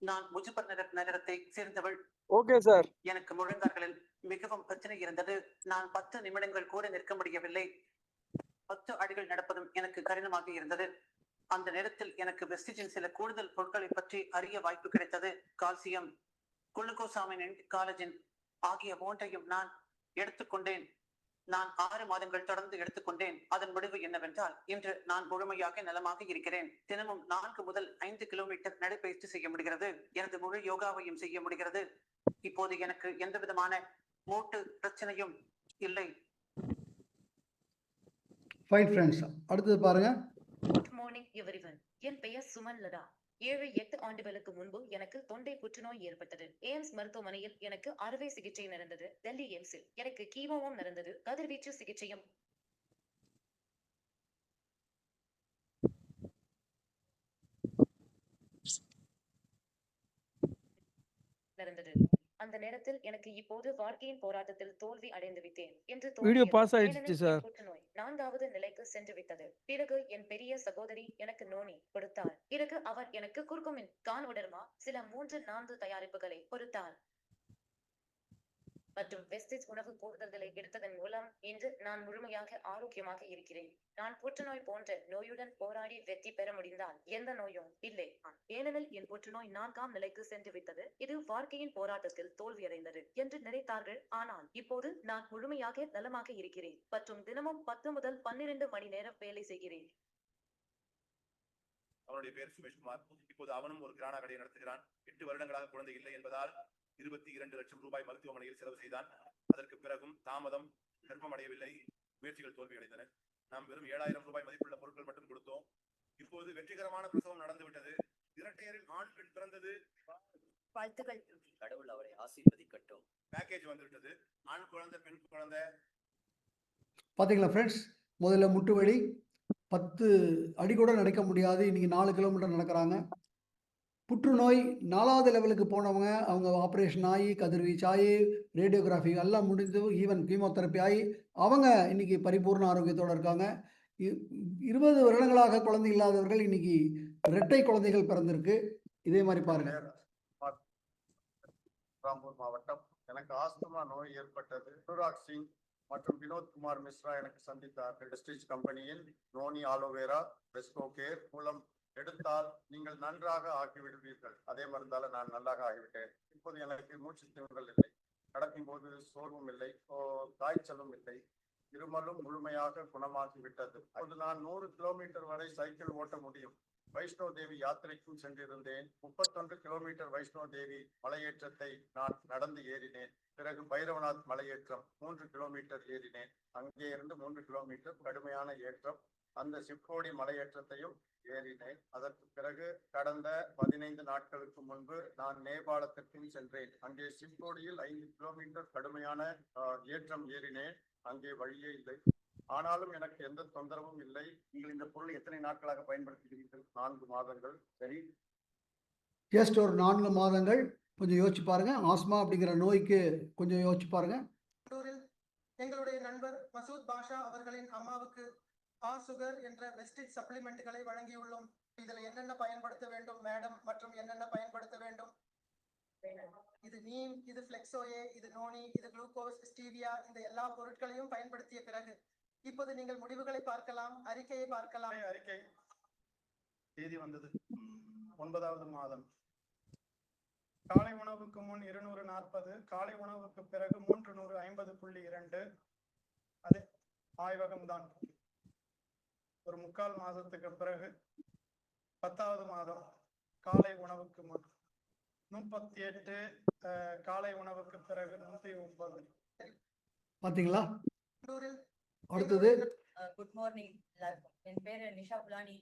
நான் முஜிபர் நகரத்தை சேர்ந்தவள். Okay sir. எனக்கு முழங்கால்களில் மிகவும் பிரச்சனை இருந்தது. நான் 10 நிமிடங்கள் கூட நிற்க முடியவில்லை. 10 அடிகள் நடப்பதும் எனக்கு கடினமாக இருந்தது. அந்த நேரத்தில் எனக்கு வெஸ்டிஜின் சில கூடுதல் பொருட்களை பற்றி அறிய வாய்ப்பு கிடைத்தது. கால்சியம், குளுக்கோசாமின், காலஜின் ஆகிய ஒன்றையும் நான் எடுத்துக்கொண்டேன். நான் 6 மாதங்கள் தொடர்ந்து எடுத்துக்கொண்டேன். அதன் முடிவு என்னவென்றால் இன்று நான் முழுமையாக நலமாக இருக்கிறேன். தினமும் 4 முதல் 5 கிலோமீட்டர் நடைபயிற்சி செய்ய முடிகிறது. எனது முழு யோகாவையும் செய்ய முடிகிறது. இப்போது எனக்கு எந்த விதமான மூட்டு பிரச்சனையும் இல்லை. ஃபைன் ஃப்ரெண்ட்ஸ், அடுத்தது பாருங்க. Good morning everyone. என் பெயர் சுமன் லதா. 7-8 ஆண்டுகளுக்கு முன்பு எனக்கு தொண்டை புற்றுநோய் ஏற்பட்டது. எய்ம்ஸ் மருத்துவமனையில் எனக்கு அறுவை சிகிச்சை நடந்தது. டெல்லி எய்ம்ஸில் எனக்கு கீமோவும் நடந்தது. கதிர்வீச்சு சிகிச்சையும் நடந்தது. அந்த நேரத்தில் எனக்கு இப்போது வாழ்க்கையின் போராட்டத்தில் தோல்வி அடைந்து விட்டேன் என்று வீடியோ தோன்றியது. பாஸ் ஆயிடுச்சு ஏனெனில் சார். என் புற்றுநோய் 4வது நிலைக்கு சென்று விட்டது. பிறகு என் பெரிய சகோதரி எனக்கு நோனி கொடுத்தார். பிறகு அவர் எனக்கு குர்குமின், கான்வடர்மா, சில 3-4 தயாரிப்புகளை கொடுத்தார். மற்றும் வெஸ்டேஜ் உணவு கூடுதல்களை எடுத்ததன் மூலம் இன்று நான் முழுமையாக ஆரோக்கியமாக இருக்கிறேன். நான் புற்றுநோய் போன்ற நோயுடன் போராடி வெற்றி பெற முடிந்தால் எந்த நோயும் இல்லை. ஏனெனில் என் புற்றுநோய் 4ஆம் நிலைக்கு சென்று விட்டது. இது வாழ்க்கையின் போராட்டத்தில் தோல்வியடைந்தது என்று நினைத்தார்கள். ஆனால் இப்போது நான் முழுமையாக நலமாக இருக்கிறேன் மற்றும் தினமும் 10 முதல் 12 மணி நேரம் வேலை செய்கிறேன். அவனுடைய பெயர் சுமேஷ்குமார். இப்போது அவனும் ஒரு கிரானா கடையை நடத்துகிறான். 8 வருடங்களாக குழந்தை இல்லை என்பதால் 22 லட்சம் ரூபாய் மருத்துவமனையில் செலவு செய்தான். அதற்கு பிறகும் தாமதம், கர்ப்பம் அடையவில்லை. முயற்சிகள் தோல்வியடைந்தன. நாம் வெறும் 7,000 ரூபாய் மதிப்புள்ள பொருட்கள் மட்டும் கொடுத்தோம். இப்போது வெற்றிகரமான பிரசவம் நடந்துவிட்டது. இரட்டையரில் ஆண் பெண் பிறந்தது. வாழ்த்துக்கள். கடவுள் அவரை ஆசீர்வதிக்கட்டும். பேக்கேஜ் வந்துவிட்டது. ஆண் குழந்தை, பெண் குழந்தை. பார்த்தீங்களா ஃப்ரெண்ட்ஸ், முதல்ல முட்டு வலி 10 அடி கூட நடக்க முடியாது, இன்னைக்கு 4 கிலோமீட்டர் நடக்கிறாங்க. புற்றுநோய் 4வது லெவலுக்கு போனவங்க, அவங்க ஆப்ரேஷன் ஆகி, கதிர்வீச்சு ஆகி, ரேடியோகிராஃபி எல்லாம் முடிந்து, ஈவன் கீமோதெரப்பி ஆகி அவங்க இன்னைக்கு பரிபூர்ண ஆரோக்கியத்தோடு இருக்காங்க. 20 வருடங்களாக குழந்தை இல்லாதவர்கள் இன்னைக்கு இரட்டை குழந்தைகள் பிறந்திருக்கு. இதே மாதிரி பாருங்க. ராம்பூர் மாவட்டம். எனக்கு ஆஸ்துமா நோய் ஏற்பட்டது. அனுராக் சிங் மற்றும் வினோத் குமார் மிஸ்ரா எனக்கு சந்தித்தார்கள். வெஸ்டேஜ் கம்பெனியில் நோனி ஆலோவேரா வெஸ்கோ கேர் மூலம் எடுத்தால் நீங்கள் நன்றாக ஆகிவிடுவீர்கள். அதே மருந்தால நான் நல்லாக ஆகிவிட்டேன். இப்போது எனக்கு மூச்சு திணறல் இல்லை. நடக்கும் போது சோர்வும் இல்லை, காய்ச்சலும் இல்லை. இருமலும் முழுமையாக குணமாகிவிட்டது. அப்போது நான் 100 கிலோமீட்டர் வரை சைக்கிள் ஓட்ட முடியும். வைஷ்ணோ தேவி யாத்திரைக்கும் சென்றிருந்தேன். 31 கிலோமீட்டர் வைஷ்ணோ தேவி மலையேற்றத்தை நான் நடந்து ஏறினேன். பிறகு பைரவநாத் மலையேற்றம் 3 கிலோமீட்டர் ஏறினேன். அங்கே இருந்து 3 கிலோமீட்டர் கடுமையான ஏற்றம். அந்த சிப்போடி மலையேற்றத்தையும் ஏறினேன். அதற்கு பிறகு கடந்த 15 நாட்களுக்கு முன்பு நான் நேபாளத்திற்கும் சென்றேன். அங்கே சிப்போடியில் 5 கிலோமீட்டர் கடுமையான ஏற்றம் ஏறினேன். அங்கே வழியே இல்லை. ஆனாலும் எனக்கு எந்த தொந்தரவும் இல்லை. நீங்கள் இந்த பொருள் எத்தனை நாட்களாக பயன்படுத்துகிறீர்கள்? 4 மாதங்கள். சரி, ஜஸ்ட் ஒரு 4 மாதங்கள். கொஞ்சம் யோசிச்சு பாருங்க. ஆஸ்மா அப்படிங்கிற நோய்க்கு கொஞ்சம் யோசிச்சு பாருங்க. எங்களுடைய நண்பர் மசூத் பாஷா அவர்களின் அம்மாவுக்கு சுகர் என்ற வெஸ்டேஜ் சப்ளிமெண்ட்களை வழங்கியுள்ளோம். இதில் என்னென்ன பயன்படுத்த வேண்டும் மேடம் மற்றும் என்னென்ன பயன்படுத்த வேண்டும்? இது நீம், இது பிளெக்ஸோயே, இது நோனி, இது குளுக்கோஸ், ஸ்டீவியா, இந்த எல்லா பொருட்களையும் பயன்படுத்திய பிறகு இப்போது நீங்கள் முடிவுகளை பார்க்கலாம், அறிக்கையை பார்க்கலாம். அறிக்கை தேதி வந்தது 9வது மாதம். காலை உணவுக்கு முன் 240, காலை உணவுக்கு பிறகு 350.2. அது ஆய்வகம்தான். ஒரு 3/4 மாதத்துக்கு பிறகு 10வது மாதம் காலை உணவுக்கு முன் 38, காலை உணவுக்கு பிறகு 109. பாத்தீங்களா? அடுத்தது குட் மார்னிங். என் பேரு நிஷா புலானி.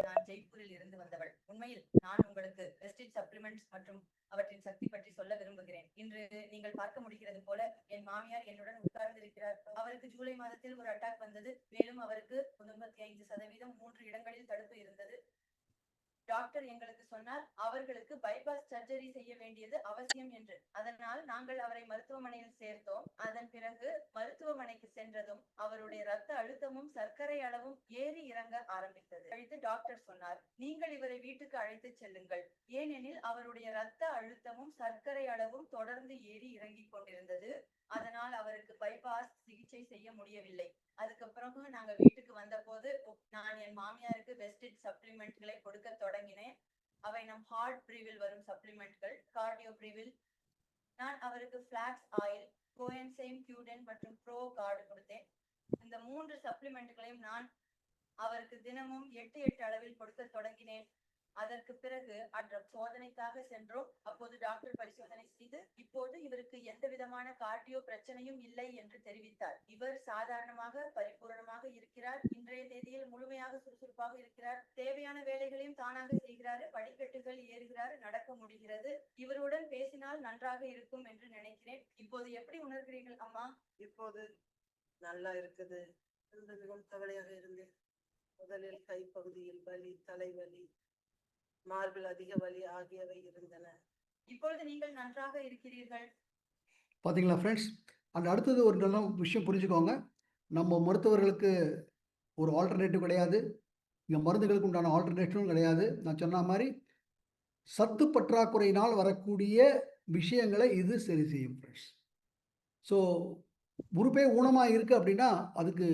நான் ஜெய்ப்பூரில் இருந்து வந்தவள். உண்மையில் நான் உங்களுக்கு வெஸ்டேஜ் சப்ளிமெண்ட்ஸ் மற்றும் அவற்றின் சக்தி பற்றி சொல்ல விரும்புகிறேன். இன்று நீங்கள் பார்க்க முடிகிறது போல என் மாமியார் என்னுடன் உட்கார்ந்து இருக்கிறார். அவருக்கு ஜூலை மாதத்தில் ஒரு அட்டாக் வந்தது. மேலும் அவருக்கு 95% 3 இடங்களில் தடுப்பு இருந்தது. டாக்டர் எங்களுக்கு சொன்னார் அவர்களுக்கு பைபாஸ் சர்ஜரி செய்ய வேண்டியது அவசியம் என்று. அதனால் நாங்கள் அவரை மருத்துவமனையில் சேர்த்தோம். அதன் பிறகு மருத்துவமனைக்கு சென்றதும் அவருடைய ரத்த அழுத்தமும் சர்க்கரை அளவும் ஏறி இறங்க ஆரம்பித்தது. கழித்து டாக்டர் சொன்னார், நீங்கள் இவரை வீட்டுக்கு அழைத்து செல்லுங்கள். ஏனெனில் அவருடைய ரத்த அழுத்தமும் சர்க்கரை அளவும் தொடர்ந்து ஏறி இறங்கிக் கொண்டிருந்தது. அதனால் அவருக்கு பைபாஸ் சிகிச்சை செய்ய முடியவில்லை. அதுக்கப்புறம் நாங்க வீட்டுக்கு வந்த போது நான் என் மாமியாருக்கு வெஸ்டேஜ் சப்ளிமெண்ட்களை கொடுக்க தொடங்கினேன். அவை நம் ஹார்ட் பிரிவில் வரும் சப்ளிமெண்ட்கள், கார்டியோ பிரிவில். நான் அவருக்கு பிளாக்ஸ் ஆயில், கோஎன்சைம் கியூடன் மற்றும் ப்ரோ கார்டு கொடுத்தேன். இந்த 3 சப்ளிமெண்ட்களையும் நான் அவருக்கு தினமும் 8 அளவில் கொடுக்க தொடங்கினேன். அதற்கு பிறகு சோதனைக்காக சென்றோம். அப்போது டாக்டர் பரிசோதனை செய்து இப்போது இவருக்கு எந்த விதமான கார்டியோ பிரச்சனையும் இல்லை என்று தெரிவித்தார். இவர் சாதாரணமாக பரிபூரணமாக இருக்கிறார். இன்றைய தேதியில் முழுமையாக சுறுசுறுப்பாக இருக்கிறார். தேவையான வேலைகளையும் தானாக செய்கிறார். படிக்கட்டுகள் ஏறுகிறார். நடக்க முடிகிறது. இவருடன் பேசினால் நன்றாக இருக்கும் என்று நினைக்கிறேன். இப்போது எப்படி உணர்கிறீர்கள் அம்மா? இப்போது நல்லா இருக்குது. மிகவும் கவலையாக இருந்தேன். முதலில் கைப்பகுதியில் வலி, தலைவலி, மார்பில் அதிக வலி ஆகியவை இருந்தன. இப்பொழுது நீங்கள் நன்றாக இருக்கிறீர்கள். பார்த்தீங்களா ஃப்ரெண்ட்ஸ்? அடுத்தது ஒரு நல்ல விஷயம் புரிஞ்சுக்கோங்க. நம்ம மருத்துவர்களுக்கு ஒரு ஆல்டர்னேட்டிவ் கிடையாது. இங்கே மருந்துகளுக்கு உண்டான ஆல்டர்னேட்டிவும் கிடையாது. நான் சொன்ன மாதிரி சத்து பற்றாக்குறையினால் வரக்கூடிய விஷயங்களை இது சரி செய்யும் ஃப்ரெண்ட்ஸ். ஸோ உறுப்பே ஊனமாக இருக்குது அப்படின்னா அதுக்கு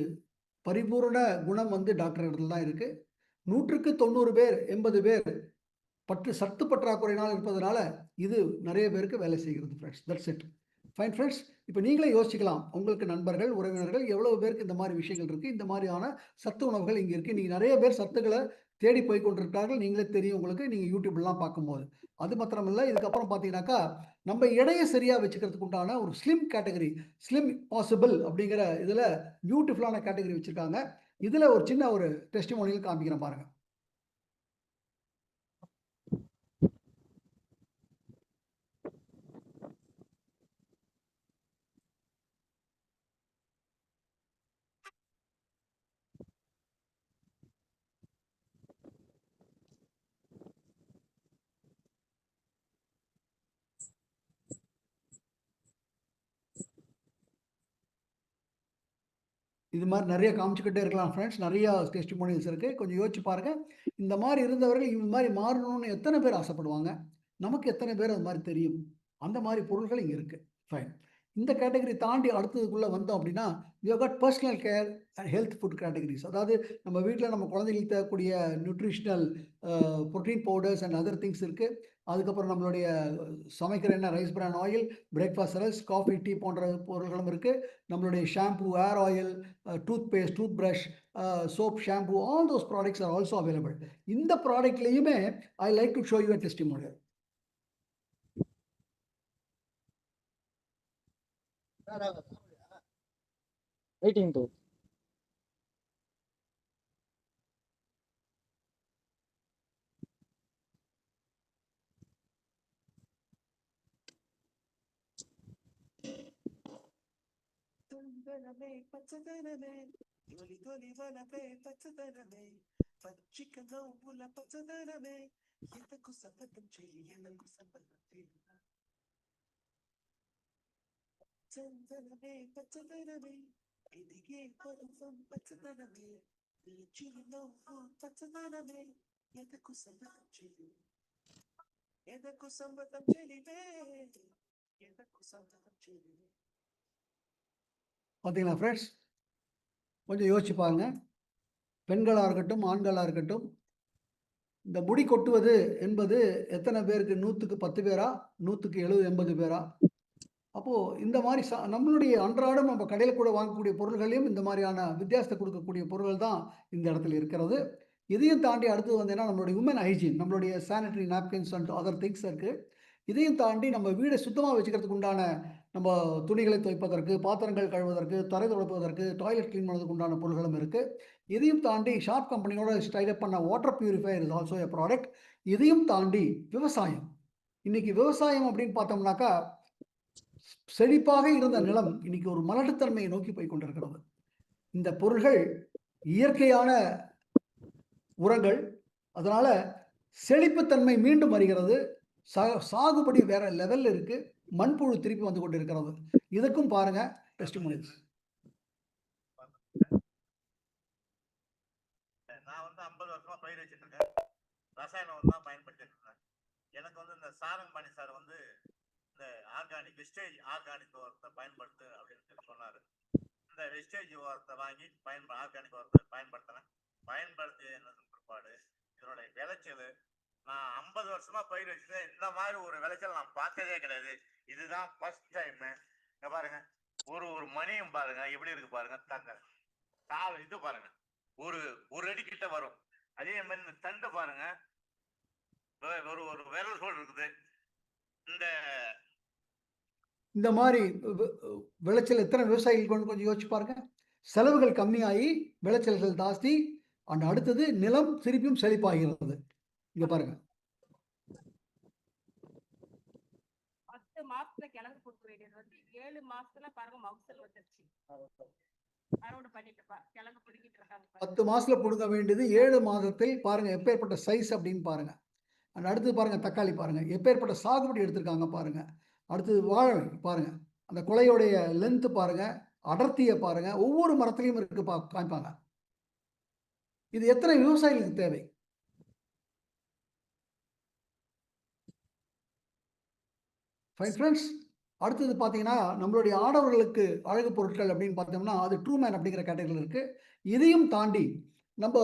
பரிபூரண குணம் டாக்டர் இடத்துல தான் இருக்குது. 100க்கு 90 பேர் 80 பேர் சத்து பற்றாக்குறையினால் இருப்பதனால இது நிறைய பேருக்கு வேலை செய்கிறது friends. That's it. Fine friends. இப்போ நீங்களே யோசிக்கலாம், உங்களுக்கு நண்பர்கள், உறவினர்கள் எவ்வளவு பேருக்கு இந்த மாதிரி விஷயங்கள் இருக்குது, இந்த மாதிரியான சத்து உணவுகள் இங்கே இருக்குது. நீங்கள் நிறைய பேர் சத்துக்களை தேடி போய் கொண்டிருக்கார்கள். நீங்களே தெரியும் உங்களுக்கு, நீங்கள் யூடியூப்லாம் பார்க்கும்போது. அது மாத்திரமில்லை, இதுக்கப்புறம் பார்த்தீங்கன்னாக்கா நம்ம எடையை சரியாக வச்சுக்கிறதுக்கு உண்டான ஒரு ஸ்லிம் கேட்டகரி, ஸ்லிம் பாசிபிள் அப்படிங்கிற இதில் பியூட்டிஃபுல்லான கேட்டகரி வச்சுருக்காங்க. இதில் ஒரு சின்ன ஒரு டெஸ்டிமோனியல் காமிக்கிறேன் பாருங்கள். இது மாதிரி நிறைய காமிச்சுக்கிட்டே இருக்கலாம் ஃப்ரெண்ட்ஸ். நிறையா டெஸ்டிமோனியல்ஸ் இருக்குது. கொஞ்சம் யோசிச்சு பாருங்கள். இந்த மாதிரி இருந்தவர்கள் இந்த மாதிரி மாறணும்னு எத்தனை பேர் ஆசைப்படுவாங்க? நமக்கு எத்தனை பேர் அது மாதிரி தெரியும்? அந்த மாதிரி பொருட்கள் இங்கே இருக்குது. ஃபைன். இந்த கேட்டகரி தாண்டி அடுத்ததுக்குள்ளே வந்தோம் அப்படின்னா we have got personal care and health food categories. அதாவது நம்ம வீட்டில் நம்ம குழந்தைகளுக்கு தேவைக்கூடிய nutritional protein powders and other things இருக்குது. அதுக்கப்புறம் நம்மளுடைய சமைக்கிற என்ன rice bran oil, breakfast cereals, coffee, tea போன்ற பொருட்களும் இருக்குது. நம்மளுடைய shampoo, hair oil, toothpaste, toothbrush, soap, shampoo, all those products are also available. இந்த ப்ராடக்ட்லேயுமே I like to show you a testimonial. Waiting to పచ్చదనమే తొలి తొలి వలపే పచ్చదనమే పచ్చిక నవ్వుల పచ్చదనమే ఎంతకు సమ్మతం చెయ్యి ఎంతకు సమ్మతం చెయ్యి చందనమే పచ్చదనమే ఎదిగే పరువం పచ్చదనమే చిరు నవ్వు పచ్చదనమే ఎంతకు సమ్మతం చెయ్యి ఎంతకు సమ్మతం చెయ్యివే ఎంతకు సమ్మతం చెయ్యి. பார்த்தீங்களா ஃப்ரெண்ட்ஸ்? கொஞ்சம் யோசிச்சு பாருங்க. பெண்களாக இருக்கட்டும், ஆண்களாக இருக்கட்டும், இந்த முடி கொட்டுவது என்பது எத்தனை பேருக்கு? 100க்கு 10 பேரா? 100க்கு 70, 80 பேரா? அப்போது இந்த மாதிரி நம்மளுடைய அன்றாடம் நம்ம கடையில் கூட வாங்கக்கூடிய பொருள்களையும் இந்த மாதிரியான வித்தியாசத்தை கொடுக்கக்கூடிய பொருள்கள் தான் இந்த இடத்துல இருக்கிறது. இதையும் தாண்டி அடுத்தது வந்தீங்கன்னா நம்மளுடைய உமன் ஹைஜீன், நம்மளுடைய sanitary napkins and other things இருக்குது. இதையும் தாண்டி நம்ம வீடை சுத்தமாக வச்சுக்கிறதுக்கு உண்டான நம்ம துணிகளை துவைப்பதற்கு, பாத்திரங்கள் கழுவதற்கு, தரை துடைப்பதற்கு, டாய்லெட் க்ளீன் பண்ணுறதுக்கு உண்டான பொருட்களும் இருக்குது. இதையும் தாண்டி ஷார்ப் கம்பெனியோட டைப் பண்ண water purifier is also a product. இதையும் தாண்டி விவசாயம். இன்னைக்கு விவசாயம் அப்படின்னு பார்த்தோம்னாக்கா செழிப்பாக இருந்த நிலம் இன்னைக்கு ஒரு மலட்டுத்தன்மையை நோக்கி போய் கொண்டிருக்கிறது. இந்த பொருள்கள் இயற்கையான உரங்கள், அதனால செழிப்புத்தன்மை மீண்டும் வருகிறது. சாகுபடி வேற லெவல்ல இருக்கு. மண்புழு திருப்பி வந்து கொண்டு இருக்கிறது. இதுக்கும் பாருங்க டெஸ்டிமோனியல்ஸ். நான் 50 வருஷமா பயிர் வச்சுட்டு இருக்கேன். ரசாயன உரம் தான் பயன்படுத்திட்டு இருக்கேன். எனக்கு இந்த சாரங்கபாணி சார் இந்த ஆர்கானிக் வெஸ்டேஜ் ஆர்கானிக் உரத்தை பயன்படுத்து அப்படின்னு சொன்னாரு. இந்த வெஸ்டேஜ் உரத்தை வாங்கி ஆர்கானிக் உரத்தை பயன்படுத்தினேன். பயன்படுத்தி என்ன பிற்பாடு இதனுடைய விளைச்சல் நான் 50 வருஷமா பயிர் வச்சுட்டு இந்த மாதிரி ஒரு விளைச்சல் நான் பார்த்ததே கிடையாது. இதுதான் ஃபர்ஸ்ட் டைம். பாருங்க, ஒரு ஒரு மணியும் பாருங்க எப்படி இருக்கு பாருங்க. தாள் இது பாருங்க ஒரு அடி கிட்ட வரும். அதே மாதிரி இந்த தண்டு பாருங்க ஒரு ஒரு விரல் சோடு இருக்குது. இந்த மாதிரி விளைச்சல் எத்தனை விவசாயிகள் கொஞ்சம் யோசிச்சு பாருங்க. செலவுகள் கம்மியாகி விளைச்சல்கள் ஜாஸ்தி. அடுத்தது நிலம் திருப்பியும் செழிப்பாகிறது. இங்க பாருங்க 10 மாசத்துல கிழங்கு கொடுக்க வேண்டியது வந்து 7 மாசத்துல பாருங்க மவுசல் வந்துருச்சு. அறுவடை பண்ணிட்டு கிழங்கு பிடிக்கிட்டு இருக்காங்க. 10 மாசத்துல புடுங்க வேண்டியது 7 மாதத்தில் பாருங்க எப்பேற்பட்ட சைஸ் அப்படின்னு பாருங்க. அடுத்தது பாருங்க தக்காளி பாருங்க எப்பேற்பட்ட சாகுபடி எடுத்திருக்காங்க பாருங்க. அடுத்தது வாழை பாருங்க அந்த குலையோடைய லென்த் பாருங்க, அடர்த்தியை பாருங்க, ஒவ்வொரு மரத்திலையும் இருக்கு காமிப்பாங்க. இது எத்தனை விவசாயிகளுக்கு தேவை? ஃபைன் ஃப்ரெண்ட்ஸ், அடுத்தது பார்த்தீங்கன்னா நம்மளுடைய ஆடவர்களுக்கு அழகு பொருட்கள் அப்படின்னு பார்த்தோம்னா அது ட்ரூ மேன் அப்படிங்கிற கேட்டகரியில் இருக்கு. இதையும் தாண்டி நம்ம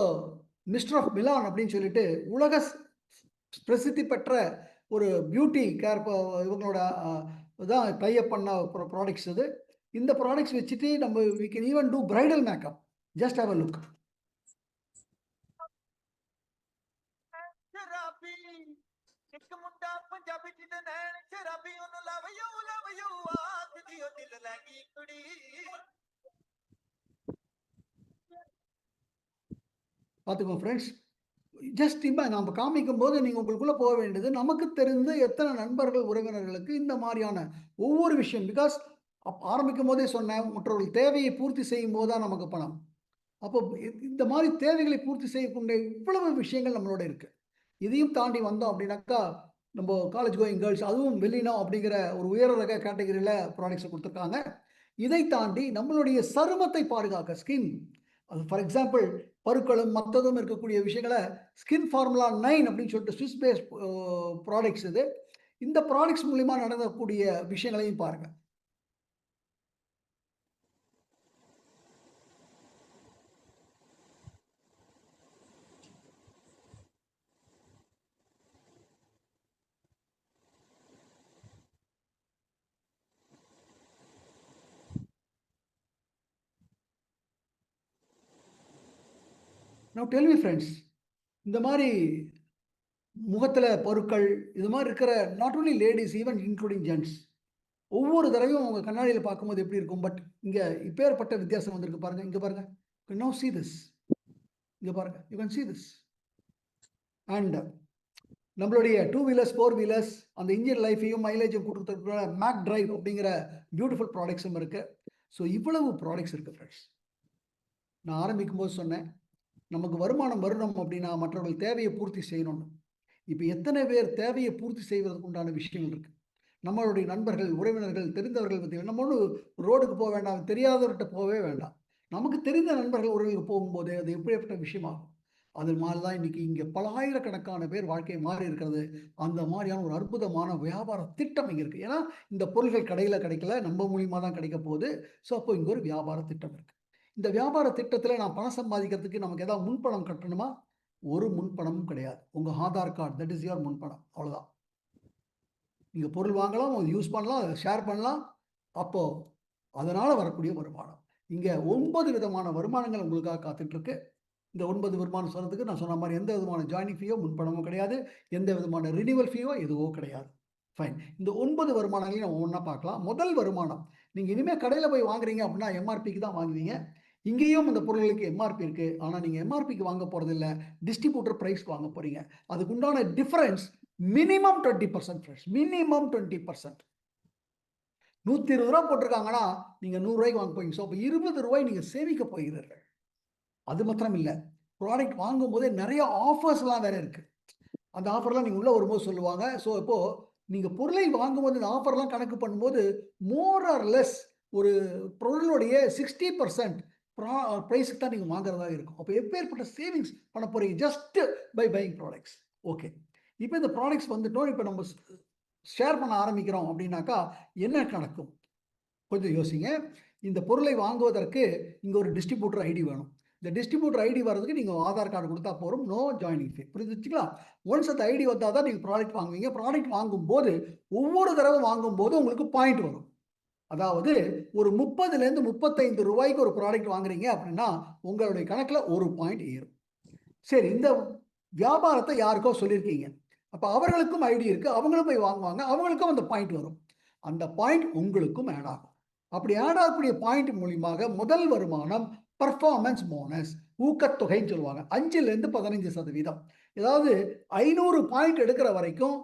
மிஸ்டர் ஆஃப் மிலான் அப்படின்னு சொல்லிட்டு உலக பிரசித்தி பெற்ற ஒரு பியூட்டி கேர் இவங்களோட தான் டைப் பண்ண ப்ராடக்ட்ஸ் இது. இந்த ப்ராடக்ட்ஸ் வச்சுட்டு நம்ம we can even do bridal makeup. Just have a look. பார்த்துக்கோங்க ஃப்ரெண்ட்ஸ், ஜஸ்ட் இப்போ நம்ம காமிக்கும் போது நீங்கள் உங்களுக்குள்ளே போக வேண்டியது நமக்கு தெரிந்த எத்தனை நண்பர்கள் உறவினர்களுக்கு இந்த மாதிரியான ஒவ்வொரு விஷயம். பிகாஸ் ஆரம்பிக்கும் போதே சொன்னேன், மற்றவர்கள் தேவையை பூர்த்தி செய்யும் போது தான் நமக்கு பணம். அப்போ இந்த மாதிரி தேவைகளை பூர்த்தி செய்யக்கூடிய இவ்வளவு விஷயங்கள் நம்மளோட இருக்கு. இதையும் தாண்டி வந்தோம் அப்படின்னாக்கா நம்ம காலேஜ் கோயிங் கேர்ள்ஸ், அதுவும் வெளியினம் அப்படிங்கிற ஒரு உயர் ரக கேட்டகரியில் ப்ராடக்ட்ஸை கொடுத்துருக்காங்க. இதை தாண்டி நம்மளுடைய சருமத்தை பாதுகாக்க ஸ்கின், அது ஃபார் எக்ஸாம்பிள் பருக்களும் மற்றதும் இருக்கக்கூடிய விஷயங்களை ஸ்கின் ஃபார்முலா 9 அப்படின்னு சொல்லிட்டு ஸ்விஸ் பேஸ் ப்ராடக்ட்ஸ் இது. இந்த ப்ராடக்ட்ஸ் மூலிமா நடக்கக்கூடிய விஷயங்களையும் பாருங்க. Now tell me friends, இந்த மாதிரி முகத்தில் பருக்கள் இது மாதிரி இருக்கிற not only ladies, even including gents, ஒவ்வொரு தடவையும் அவங்க கண்ணாடியில் பார்க்கும்போது எப்படி இருக்கும். பட் இங்கே இப்பேற்பட்ட வித்தியாசம் வந்திருக்கு பாருங்க. இங்கே பாருங்க, you now see this. இங்கே பாருங்க, you can see this. And நம்மளுடைய 2 வீலர்ஸ் 4 வீலர்ஸ் அந்த இன்ஜின் லைஃபையும் மைலேஜும் கொடுத்துருக்கிற மேக் டிரைவ் அப்படிங்கிற பியூட்டிஃபுல் ப்ராடக்ட்ஸும் இருக்குது. ஸோ இவ்வளவு ப்ராடக்ட்ஸ் இருக்குது ஃப்ரெண்ட்ஸ். நான் ஆரம்பிக்கும் போது சொன்னேன், நமக்கு வருமானம் வரணும் அப்படின்னா மற்றவர்கள் தேவையை பூர்த்தி செய்யணும்னு. இப்போ எத்தனை பேர் தேவையை பூர்த்தி செய்வதற்கு உண்டான விஷயங்கள் இருக்குது. நம்மளுடைய நண்பர்கள், உறவினர்கள், தெரிந்தவர்கள் பற்றி நம்ம ஒன்று ரோடுக்கு போக வேண்டாம், தெரியாதவர்கிட்ட போகவே வேண்டாம். நமக்கு தெரிந்த நண்பர்கள் உறவுகளுக்கு போகும்போது அது எப்படிப்பட்ட விஷயமாகும். அது மாதிரி தான் இன்றைக்கி இங்கே பல ஆயிரக்கணக்கான பேர் வாழ்க்கை மாறி இருக்கிறது. அந்த மாதிரியான ஒரு அற்புதமான வியாபார திட்டம் இங்கே இருக்குது. ஏன்னா இந்த பொருள்கள் கடையில் கிடைக்கல, நம்ம மூலியமாக தான் கிடைக்க போகுது. ஸோ அப்போ இங்கே ஒரு வியாபார திட்டம் இருக்குது. இந்த வியாபார திட்டத்தில் நான் பணம் சம்பாதிக்கிறதுக்கு நமக்கு ஏதாவது முன்பணம் கட்டணுமா? ஒரு முன்பணமும் கிடையாது. உங்கள் Aadhaar card, that is your முன்பணம், அவ்வளோதான். நீங்கள் பொருள் வாங்கலாம், யூஸ் பண்ணலாம், ஷேர் பண்ணலாம். அப்போது அதனால் வரக்கூடிய வருமானம். இங்கே 9 விதமான வருமானங்கள் உங்களுக்காக காத்துட்ருக்கு. இந்த 9 வருமானம் சொல்கிறதுக்கு நான் சொன்ன மாதிரி எந்த விதமான ஜாயினிங் ஃபீயோ முன்பணமும் கிடையாது, எந்த விதமான ரினிவல் ஃபீயோ எதுவோ கிடையாது. ஃபைன். இந்த 9 வருமானங்களையும் நம்ம ஒன்றா பார்க்கலாம். முதல் வருமானம், நீங்கள் இனிமேல் கடையில் போய் வாங்குறீங்க அப்படின்னா எம்ஆர்பிக்கு தான் வாங்குவீங்க. இங்கேயும் இந்த பொருளுக்கு எம்ஆர்பி இருக்குது. ஆனால் நீங்கள் எம்ஆர்பிக்கு வாங்க போகிறது இல்லை, டிஸ்ட்ரிபியூட்டர் ப்ரைஸ்க்கு வாங்க போகிறீங்க. அதுக்குண்டான டிஃபரன்ஸ் மினிமம் 20% ஃப்ரெண்ட்ஸ், மினிமம் 20%. 120 ரூபா போட்டிருக்காங்கன்னா நீங்கள் 100 ரூபாய்க்கு வாங்க போறீங்க. ஸோ அப்போ 20 ரூபாய் நீங்கள் சேமிக்க போகிறீர்கள். அது மாத்திரம் இல்லை, ப்ராடக்ட் வாங்கும் போதே நிறைய ஆஃபர்ஸ்லாம் வேறு இருக்குது. அந்த ஆஃபர்லாம் நீங்கள் உள்ளே வரும்போது சொல்லுவாங்க. ஸோ இப்போது நீங்கள் பொருளை வாங்கும்போது இந்த ஆஃபர்லாம் கணக்கு பண்ணும்போது மோர் ஆர் லெஸ் ஒரு பொருளுடைய 60% ப்ரைஸுக்கு தான் நீங்கள் வாங்குறதா இருக்கும். அப்போ எப்பேற்பட்ட சேவிங்ஸ் பண்ண போகிறீங்க just by buying products. Okay, இப்போ இந்த ப்ராடக்ட்ஸ் வந்துட்டோம், இப்போ நம்ம ஷேர் பண்ண ஆரம்பிக்கிறோம் அப்படின்னாக்கா என்ன நடக்கும் கொஞ்சம் யோசிங்க. இந்த பொருளை வாங்குவதற்கு இங்கே ஒரு டிஸ்ட்ரிபியூட்டர் ஐடி வேணும். இந்த டிஸ்ட்ரிபியூட்டர் ஐடி வர்றதுக்கு நீங்கள் ஆதார் கார்டு கொடுத்தா போகிறோம், நோ ஜாயினிங் ஃபீ. புரிஞ்சு வச்சுக்கலாம். ஒன்ஸ் அந்த ஐடி வந்தால் தான் நீங்கள் ப்ராடக்ட் வாங்குவீங்க. ப்ராடக்ட் வாங்கும்போது ஒவ்வொரு தடவை வாங்கும்போது உங்களுக்கு பாயிண்ட் வரும். அதாவது ஒரு 30லேருந்து 35 ரூபாய்க்கு ஒரு ப்ராடக்ட் வாங்குறீங்க அப்படின்னா உங்களுடைய கணக்கில் ஒரு பாயிண்ட் ஏறும். சரி, இந்த வியாபாரத்தை யாருக்கோ சொல்லியிருக்கீங்க, அப்போ அவர்களுக்கும் ஐடி இருக்கு, அவங்களும் போய் வாங்குவாங்க, அவங்களுக்கும் அந்த பாயிண்ட் வரும். அந்த பாயிண்ட் உங்களுக்கும் ஆட் ஆகும். அப்படி ஆட் ஆகக்கூடிய பாயிண்ட் மூலியமாக முதல் வருமானம் பர்ஃபார்மன்ஸ் போனஸ், ஊக்கத்தொகைன்னு சொல்லுவாங்க, 5லேருந்து 15%. ஏதாவது 500 பாயிண்ட் எடுக்கிற வரைக்கும்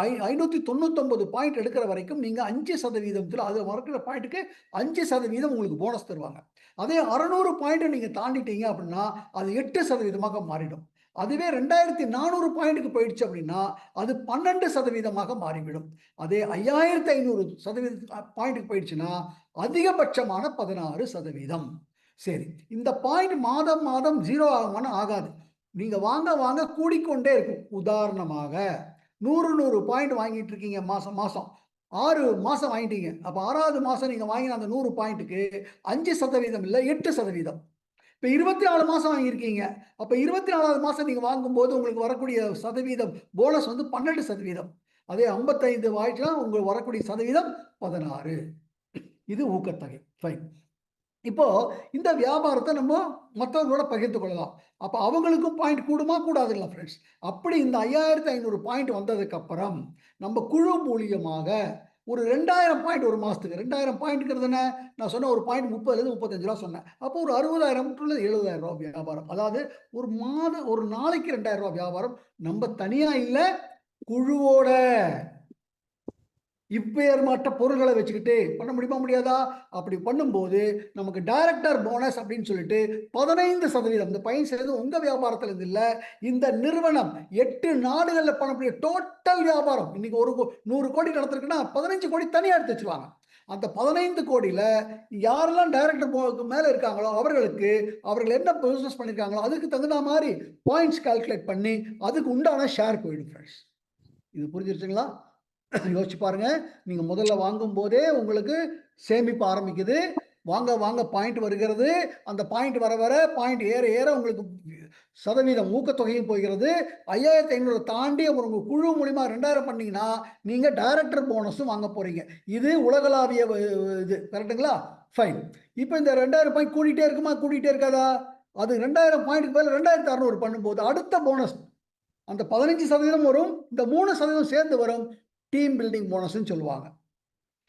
599 பாயிண்ட் எடுக்கிற வரைக்கும் நீங்க 5% அது வரைக்கிற பாயிண்ட்டுக்கு 5% உங்களுக்கு போனஸ் தருவாங்க. அதே 600 பாயிண்ட் நீங்க தாண்டிட்டீங்க அப்படின்னா அது 8% மாறிடும். அதுவே 2400 பாயிண்ட்டுக்கு போயிடுச்சு அப்படின்னா அது 12% மாறிவிடும். அதே 5500 பாயிண்ட்டுக்கு போயிடுச்சுன்னா அதிகபட்சமான 16%. சரி, இந்த பாயிண்ட் மாதம் மாதம் 0 ஆகுமானா ஆகாது. நீங்க வாங்க வாங்க கூடிக்கொண்டே இருக்கும். உதாரணமாக 100 பாயிண்ட் வாங்கிட்டு இருக்கீங்க மாசம் மாசம், 6 மாசம் வாங்கிட்டீங்க. அப்ப 6வது மாசம் நீங்க வாங்கின அந்த 100 பாயிண்ட்டுக்கு 5% இல்லை 8%. இப்போ 24 மாசம் வாங்கியிருக்கீங்க. அப்ப 24வது மாசம் நீங்க வாங்கும்போது உங்களுக்கு வரக்கூடிய சதவீதம் போனஸ் வந்து 12%. அதே 55 ஆயிடுச்சுன்னா உங்களுக்கு வரக்கூடிய சதவீதம் 16. இது ஊக்கத்தொகை. ஃபைன். இப்போ இந்த வியாபாரத்தை நம்ம மற்றவங்களோட பகிர்ந்து கொள்ளலாம். அப்போ அவங்களுக்கும் பாயிண்ட் கூடுமா கூடாதுங்களா ஃப்ரெண்ட்ஸ்? அப்படி இந்த 5500 பாயிண்ட் வந்ததுக்கு அப்புறம் நம்ம குழு மூலியமாக ஒரு 2000 பாயிண்ட் ஒரு மாசத்துக்கு, 2000 பாயிண்ட்ங்கிறது என்ன, நான் சொன்ன ஒரு பாயிண்ட் 30லேருந்து 35 ரூபா சொன்னேன். அப்போ ஒரு 60,000 டு 70,000 ரூபா வியாபாரம். அதாவது ஒரு நாளைக்கு 2000 ரூபா வியாபாரம். நம்ம தனியா இல்ல, குழுவோட இப்பேற்பட்ட பொருள்களை வச்சுக்கிட்டு பண்ண முடியுமா முடியாதா? அப்படி பண்ணும்போது நமக்கு டைரக்டர் போனஸ் அப்படின்னு சொல்லிட்டு 15%. இந்த 15% உங்க வியாபாரத்துல இருந்து இல்ல, இந்த நிறுவனம் 8 நாடுகள்ல பண்ணக்கூடிய டோட்டல் வியாபாரம். இன்னைக்கு 100 கோடி நடத்திருக்குன்னா 15 கோடி தனியா எடுத்து வச்சிருவாங்க. அந்த 15 கோடியில யாரெல்லாம் டைரக்டர் மேல இருக்காங்களோ அவர்கள் என்ன பிசினஸ் பண்ணிருக்காங்களோ அதுக்கு தகுந்த மாதிரி பாயிண்ட்ஸ் கால்குலேட் பண்ணி அதுக்கு உண்டான ஷேர் போயிடும் ஃப்ரெண்ட்ஸ். இது புரிஞ்சிருச்சுங்களா? யோசிச்சு பாருங்க. நீங்க முதல்ல வாங்கும் போதே உங்களுக்கு சேமிப்பு ஆரம்பிக்குது. வாங்க வாங்க பாயிண்ட் வருகிறது. அந்த பாயிண்ட் வர வர பாயிண்ட் ஏற ஏற உங்களுக்கு சதவீதம் ஊக்கத்தொகையும் போகிறது. 5500 தாண்டி உங்க குழு மூலியமா 2000 பண்ணீங்கன்னா நீங்க டைரக்டர் போனஸும் வாங்க போறீங்க. இது உலகளாவிய இது கரெக்டுங்களா? ஃபைன். இப்போ இந்த 2000 பாயிண்ட் கூட்டிகிட்டே இருக்குமா கூட்டிகிட்டே இருக்காதா? அது 2000 பாயிண்ட்டுக்கு மேல 2600 பண்ணும்போது அடுத்த போனஸ் அந்த 15% வரும். இந்த 3% சேர்ந்து வரும். டீம் பில்டிங் போனஸ்ன்னு சொல்லுவாங்க.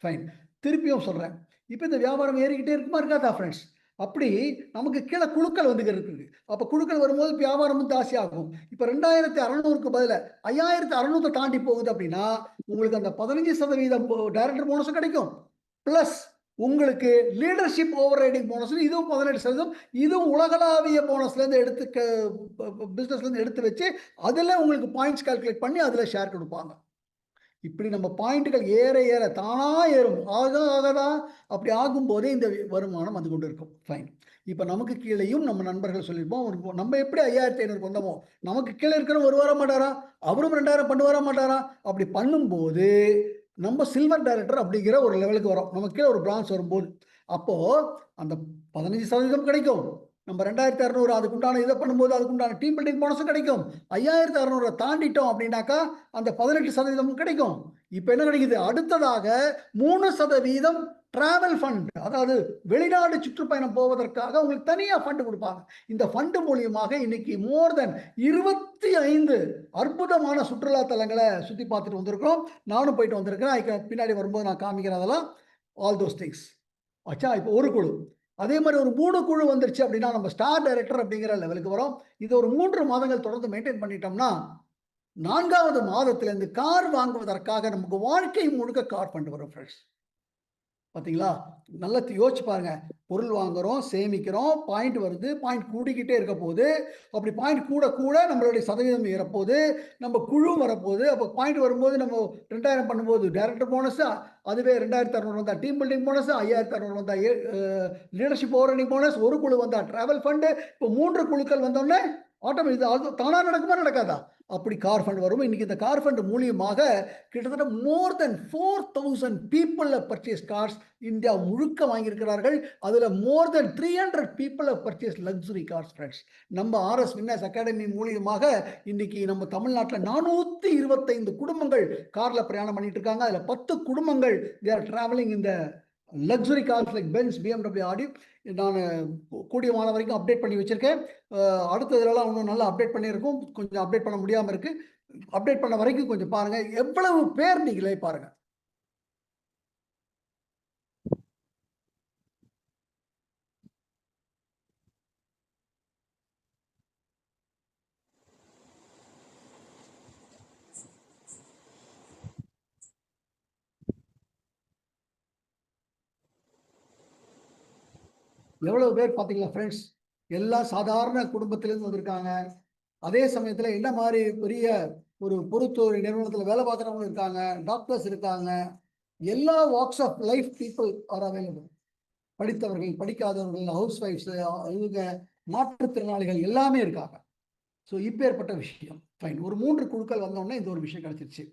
ஃபைன். திருப்பியும் சொல்றேன். இப்போ இந்த வியாபாரம் ஏறிக்கிட்டே இருக்குமா இருக்காதா ஃப்ரெண்ட்ஸ்? அப்படி நமக்கு கீழே குழுக்கள் வந்து இருக்குது. அப்போ குழுக்கள் வரும்போது வியாபாரமும் ஜாஸ்தி ஆகும். இப்போ 2600க்கு பதில 5600 தாண்டி போகுது அப்படின்னா உங்களுக்கு அந்த 15% டைரக்டர் போனஸும் கிடைக்கும். பிளஸ் உங்களுக்கு லீடர்ஷிப் ஓவர் ரைடிங் போனஸ் இதுவும் 18%. இதுவும் உலகளாவிய போனஸ்லேருந்து பிஸ்னஸ்லேருந்து எடுத்து வச்சு அதில் உங்களுக்கு பாயிண்ட்ஸ் கால்குலேட் பண்ணி அதில் ஷேர் கொடுப்பாங்க. இப்படி நம்ம பாயிண்ட்டுகள் ஏற ஏற தானா ஏறும். ஆகதான் அப்படி ஆகும்போதே இந்த வருமானம் வந்து கொண்டு இருக்கும். ஃபைன். இப்போ நமக்கு கீழேயும் நம்ம நண்பர்கள் சொல்லியிருப்போம், நம்ம எப்படி 5500 வந்தோமோ நமக்கு கீழே இருக்கிறவங்க ஒரு வர மாட்டாரா, அவரும் 2000 பண்ணு வர மாட்டாரா? அப்படி பண்ணும்போது நம்ம சில்வர் டைரக்டர் அப்படிங்கிற ஒரு லெவலுக்கு வரும். நமக்கு கீழே ஒரு பிரான்ஸ் வரும்போது அப்போ அந்த 15% கிடைக்கும். நம்ம 2600 அதுக்குண்டான இதை பண்ணும்போது அதுக்குண்டான டீம் பில்டிங் போனஸும் கிடைக்கும். 5600 தாண்டிட்டோம் அப்படின்னாக்கா அந்த 18% கிடைக்கும். இப்போ என்ன கிடைக்குது? அடுத்ததாக 3% டிராவல் ஃபண்ட், அதாவது வெளிநாடு சுற்றுப்பயணம் போவதற்காக உங்களுக்கு தனியாக ஃபண்டு கொடுப்பாங்க. இந்த ஃபண்டு மூலியமாக இன்னைக்கு மோர் தென் 25 அற்புதமான சுற்றுலா தலங்களை சுற்றி பார்த்துட்டு வந்திருக்கிறோம். நானும் போயிட்டு வந்திருக்கிறேன். பின்னாடி வரும்போது நான் காமிக்கிறேன் அதெல்லாம். ஆல் தோஸ் திங்ஸ் ஆச்சா. இப்போ ஒரு குழு, அதே மாதிரி ஒரு 3 குழு வந்துருச்சு அப்படின்னா நம்ம ஸ்டார் டைரக்டர் அப்படிங்கிற லெவலுக்கு வரும். இது ஒரு 3 மாதங்கள் தொடர்ந்து மெயின்டைன் பண்ணிட்டோம்னா 4வது மாதத்திலிருந்து கார் வாங்குவதற்காக நமக்கு வாழ்க்கை முழுக்க கார் ஃபண்ட் வரும் ஃப்ரெண்ட்ஸ். பார்த்தீங்களா? நல்லா யோசிச்சு பாருங்க. பொருள் வாங்குறோம், சேமிக்கிறோம், பாயிண்ட் வருது, பாயிண்ட் கூடிக்கிட்டே இருக்க போகுது. அப்படி பாயிண்ட் கூட கூட நம்மளுடைய சதவீதம் ஏறப்போகுது, நம்ம குழு வரப்போகுது. அப்போ பாயிண்ட் வரும்போது நம்ம 2000 பண்ணும்போது டைரக்டர் போனஸ், அதுவே 2600 வந்தால் டீம் பில்டிங் போனஸ், 5600 வந்தால் லீடர்ஷிப் ஓவர் ரைடிங் போனஸ், ஒரு குழு வந்தால் டிராவல் ஃபண்டு. இப்போ 3 குழுக்கள் வந்தோடனே ஆட்டோமேட்டிக் அது தானா நடக்குமா நடக்காதா? அப்படி கார் ஃபண்ட் வரும். இன்னைக்கு இந்த கார் ஃபண்ட் மூலியமாக கிட்டத்தட்ட மோர் தென் 4000 பீப்புள் பர்ச்சேஸ் கார்ஸ் இந்தியா முழுக்க வாங்கியிருக்கிறார்கள். அதில் மோர் தென் 300 people purchase luxury cars friends. நம்ம ஆர்எஸ் வின்னர்ஸ் அகாடமி மூலியமாக இன்னைக்கு நம்ம தமிழ்நாட்டில் 425 குடும்பங்கள் கார்ல பிரயாணம் பண்ணிட்டு இருக்காங்க. அதில் 10 குடும்பங்கள் they are traveling in the luxury cars like Benz, BMW, Audi நான் கூடியமான வரைக்கும் அப்டேட் பண்ணி வச்சிருக்கேன். அடுத்ததுலலாம் இன்னும் நல்லா அப்டேட் பண்ணியிருக்கோம். கொஞ்சம் அப்டேட் பண்ண முடியாமல் இருக்கு. அப்டேட் பண்ண வரைக்கும் கொஞ்சம் பாருங்க. எவ்வளவு பேர் நீங்களே பாருங்க. எவ்வளவு பேர் பாத்தீங்களா ஃப்ரெண்ட்ஸ்? எல்லாம் சாதாரண குடும்பத்திலிருந்து வந்திருக்காங்க. அதே சமயத்துல என்ன மாதிரி பெரிய ஒரு பொறுத்தொழில் நிறுவனத்துல வேலை பார்க்குறவங்க இருக்காங்க, டாக்டர்ஸ் இருக்காங்க. எல்லா walks of life people are available. படித்தவர்கள், படிக்காதவர்கள், ஹவுஸ் ஒய்ஃப்ஸ், இவங்க மாற்றுத்திறனாளிகள் எல்லாமே இருக்காங்க. ஸோ இப்பேற்பட்ட விஷயம் ஃபைன். ஒரு 3 குழுக்கள் வந்தோடனே இந்த ஒரு விஷயம் கிடைச்சிருச்சு.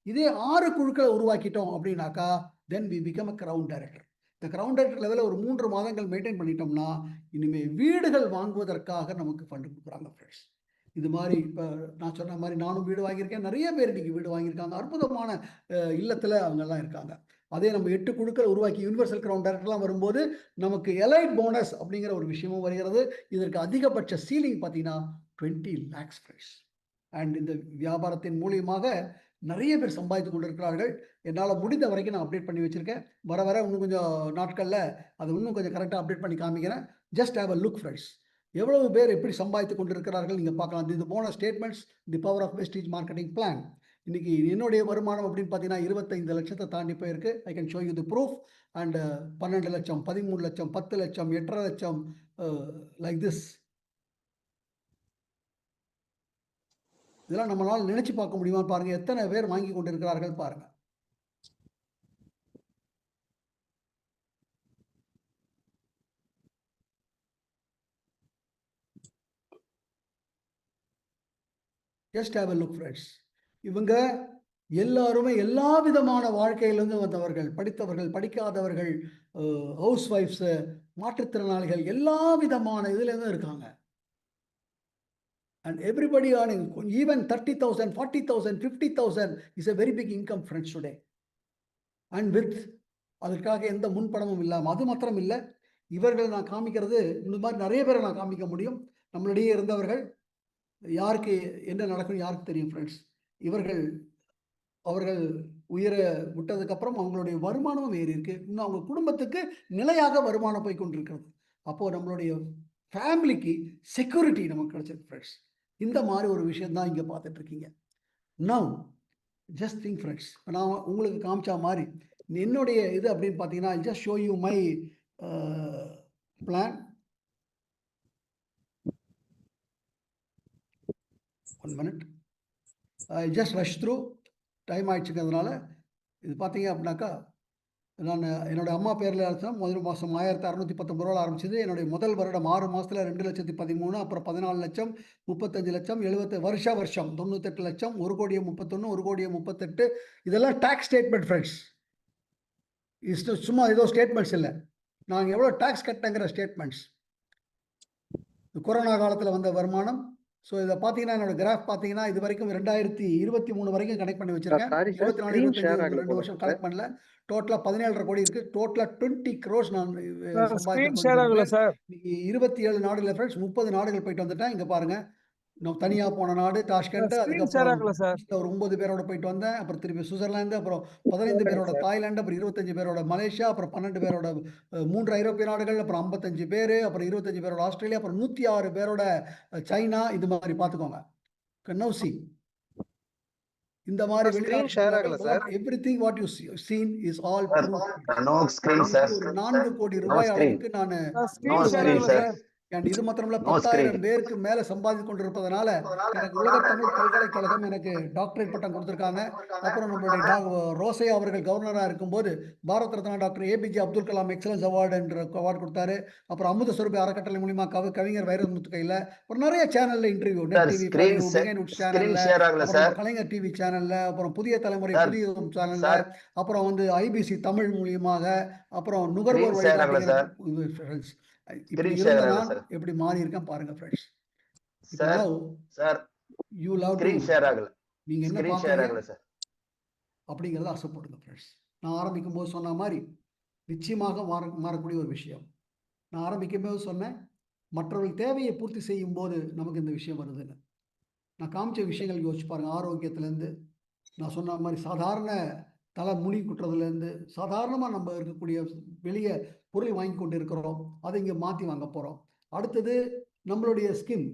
இதே 6 குழுக்களை உருவாக்கிட்டோம் அப்படின்னாக்கா then we become a ground director. இந்த கிரவுண்ட் டைரக்டர் லெவலில் ஒரு 3 மாதங்கள் மெயின்டைன் பண்ணிட்டோம்னா இனிமே வீடுகள் வாங்குவதற்காக நமக்கு ஃபண்டு கொடுக்குறாங்க ஃப்ரெண்ட்ஸ். இது மாதிரி இப்போ நான் சொன்ன மாதிரி நானும் வீடு வாங்கியிருக்கேன். நிறைய பேர் இன்னைக்கு வீடு வாங்கியிருக்காங்க. அற்புதமான இல்லத்தில் அவங்கெல்லாம் இருக்காங்க. அதே நம்ம 8 குழுக்களை உருவாக்கி யூனிவர்சல் கிரவுண்ட் டைரக்டர்லாம் வரும்போது நமக்கு எலைட் போனஸ் அப்படிங்கிற ஒரு விஷயமும் வருகிறது. இதற்கு அதிகபட்ச சீலிங் பார்த்தீங்கன்னா 20 lakhs ஃப்ரெண்ட்ஸ். அண்ட் இந்த வியாபாரத்தின் மூலியமாக நிறைய பேர் சம்பாதித்து கொண்டிருக்கிறார்கள். என்னால் முடிந்த வரைக்கும் நான் அப்டேட் பண்ணி வச்சிருக்கேன். வர வர இன்னும் கொஞ்சம் நாட்களில் அது இன்னும் கொஞ்சம் கரெக்டாக அப்டேட் பண்ணி காமிக்கிறேன். Just have a look friends. எவ்வளவு பேர் எப்படி சம்பாதித்து கொண்டிருக்கிறார்கள் நீங்கள் பார்க்கலாம். இது போன statements, the power of Vestige marketing plan. இன்னைக்கு என்னுடைய வருமானம் அப்படின்னு பார்த்தீங்கன்னா 25 லட்சத்தை தாண்டி போயிருக்கு. I can show you the proof. And 12 லட்சம், 13 லட்சம், 10 லட்சம், 8.5 லட்சம், லைக் திஸ். இதெல்லாம் நம்மளால் நினைச்சு பார்க்க முடியுமா பாருங்க. எத்தனை பேர் வாங்கி கொண்டிருக்கிறார்கள் பாருங்க. Just have a look friends. இவங்க எல்லாருமே எல்லா விதமான வாழ்க்கையிலிருந்து வந்தவர்கள், படித்தவர்கள், படிக்காதவர்கள், ஹவுஸ் ஒய்ஃப்ஸ், மாற்றுத்திறனாளிகள், எல்லா விதமான இதுலேருந்து இருக்காங்க. And everybody earning even 30,000, 40,000, 50,000 is a very big income friends today. And with அதற்காக எந்த முன்பணமும் இல்லாமல். அது மாத்திரம் இல்லை, இவர்கள் நான் காமிக்கிறது இந்த மாதிரி நிறைய பேரை நான் காமிக்க முடியும். நம்மளிடையே இருந்தவர்கள் யாருக்கு என்ன நடக்கும் யாருக்கு தெரியும் ஃப்ரெண்ட்ஸ். அவர்கள் உயிரை விட்டதுக்கப்புறம் அவங்களுடைய வருமானமும் ஏறி இருக்கு. இன்னும் அவங்க குடும்பத்துக்கு நிலையாக வருமானம் போய் கொண்டிருக்கிறது. அப்போ நம்மளுடைய ஃபேமிலிக்கு செக்யூரிட்டி நமக்கு கிடைச்சிருக்கு ஃப்ரெண்ட்ஸ். இந்த மாதிரி ஒரு விஷயம் தான் இங்கே பார்த்துட்டு இருக்கீங்க. Now just think friends. நான் உங்களுக்கு காமிச்சா மாதிரி என்னுடைய இது அப்படின்னு பார்த்தீங்கன்னா just show you my plan. 1 minute. Just rush through. Time ஆயிடுச்சுங்கிறதுனால இது பார்த்தீங்க அப்படின்னாக்கா நான் என்னோட அம்மா பேரில் ஆரம்பிச்சா முதல் மாதம் 1619 ரூபா ஆரம்பிச்சது. என்னுடைய முதல் வருடம் 6 மாதத்தில் 2,13,000, அப்புறம் 14 லட்சம், 35 லட்சம், 70 வருஷம் 98 லட்சம், 1,31,00,000, 1,38,00,000. இதெல்லாம் டேக்ஸ் ஸ்டேட்மெண்ட் ஃப்ரெண்ட்ஸ். இது சும்மா ஏதோ ஸ்டேட்மெண்ட்ஸ் இல்லை, நாங்கள் எவ்வளோ டேக்ஸ் கட்டினங்கிற ஸ்டேட்மெண்ட்ஸ். கொரோனா காலத்தில் வந்த வருமானம். ஸோ இதை பார்த்தீங்கன்னா என்னோட கிராஃப் பார்த்தீங்கன்னா இது வரைக்கும் 2023 வரைக்கும் கனெக்ட் பண்ணி வச்சிருக்கேன். 24, 25 2 வருஷம் கலெக்ட் பண்ணல. டோட்டலாக 17.5 கோடி இருக்கு. டோட்டலாக 20 crores நான் சம்பாதிச்சிருக்கேன். 27 நாடுகள் ஃப்ரெண்ட்ஸ், 30 நாடுகள் போயிட்டு வந்துட்டேன். இங்கே பாருங்க, நான் தனியாக போன நாடு டாஷ்கண்ட், அதுக்கப்புறம் ஒரு 9 பேரோட போயிட்டு வந்தேன். அப்புறம் திருப்பி சுவிட்சர்லாந்து, அப்புறம் 15 பேரோட தாய்லாந்து, அப்புறம் 25 பேரோட மலேசியா, அப்புறம் 12 பேரோட 3 ஐரோப்பிய நாடுகள், அப்புறம் 55 பேர், அப்புறம் 25 பேரோட ஆஸ்திரேலியா, அப்புறம் 106 பேரோட சைனா. இது மாதிரி பார்த்துக்கோங்க. நௌசி இந்த மாதிரி everything what you seen is all ஒரு 4 கோடி ரூபாய் அளவுக்கு நான் இது மாத்திரமல்ல 10,000 பேருக்கு மேல சம்பாதித்து கொண்டிருப்பதனால எனக்கு உலக தமிழ் பல்கலைக்கழகம் எனக்கு டாக்டரேட் பட்டம் கொடுத்திருக்காங்க. அப்புறம் நம்மளுடைய ரோசையா அவர்கள் கவர்னரா இருக்கும்போது Bharat Ratna doctor APJ Abdul Kalam excellence award என்ற அவார்டு கொடுத்தாரு. அப்புறம் அமுத சுரபி அறக்கட்டளை மூலியமா கவிஞர் வைரமுத்து கையில ஒரு நிறைய சேனல்ல இன்டர்வியூ, நெட் டிவி, சேனல்ல, கலைஞர் டிவி சேனல்ல, அப்புறம் புதிய தலைமுறை புதிய சேனல்ல, அப்புறம் வந்து IBC தமிழ் மூலியமாக, அப்புறம் நுகர்வோர் வழிகாட்டுதல். இப்படி இருந்த நான் எப்படி மாறி இருக்கேன் பாருங்க ஃப்ரெண்ட்ஸ். யூ லவ் டு நீங்க என்ன பாக்குறீங்க அப்படிங்கறத ஆசைப்படுங்க ஃப்ரெண்ட்ஸ். நான் ஆரம்பிக்கும் போது சொன்ன மாதிரி நிச்சயமாக மாறக்கூடிய ஒரு விஷயம். நான் ஆரம்பிக்கும்போது சொன்னேன், மற்றவர்கள் தேவையை பூர்த்தி செய்யும் போது நமக்கு இந்த விஷயம் வருதுன்னு. நான் காமிச்ச விஷயங்கள் யோசிச்சு பாருங்க. ஆரோக்கியத்திலேருந்து, நான் சொன்ன மாதிரி சாதாரண தலை முடி குட்டுறதுலேருந்து, சாதாரணமாக நம்ம இருக்கக்கூடிய வெளியே பொருள் வாங்கி கொண்டு இருக்கிறோம், அதை இங்கே மாற்றி வாங்க போகிறோம். அடுத்தது நம்மளுடைய ஸ்கின்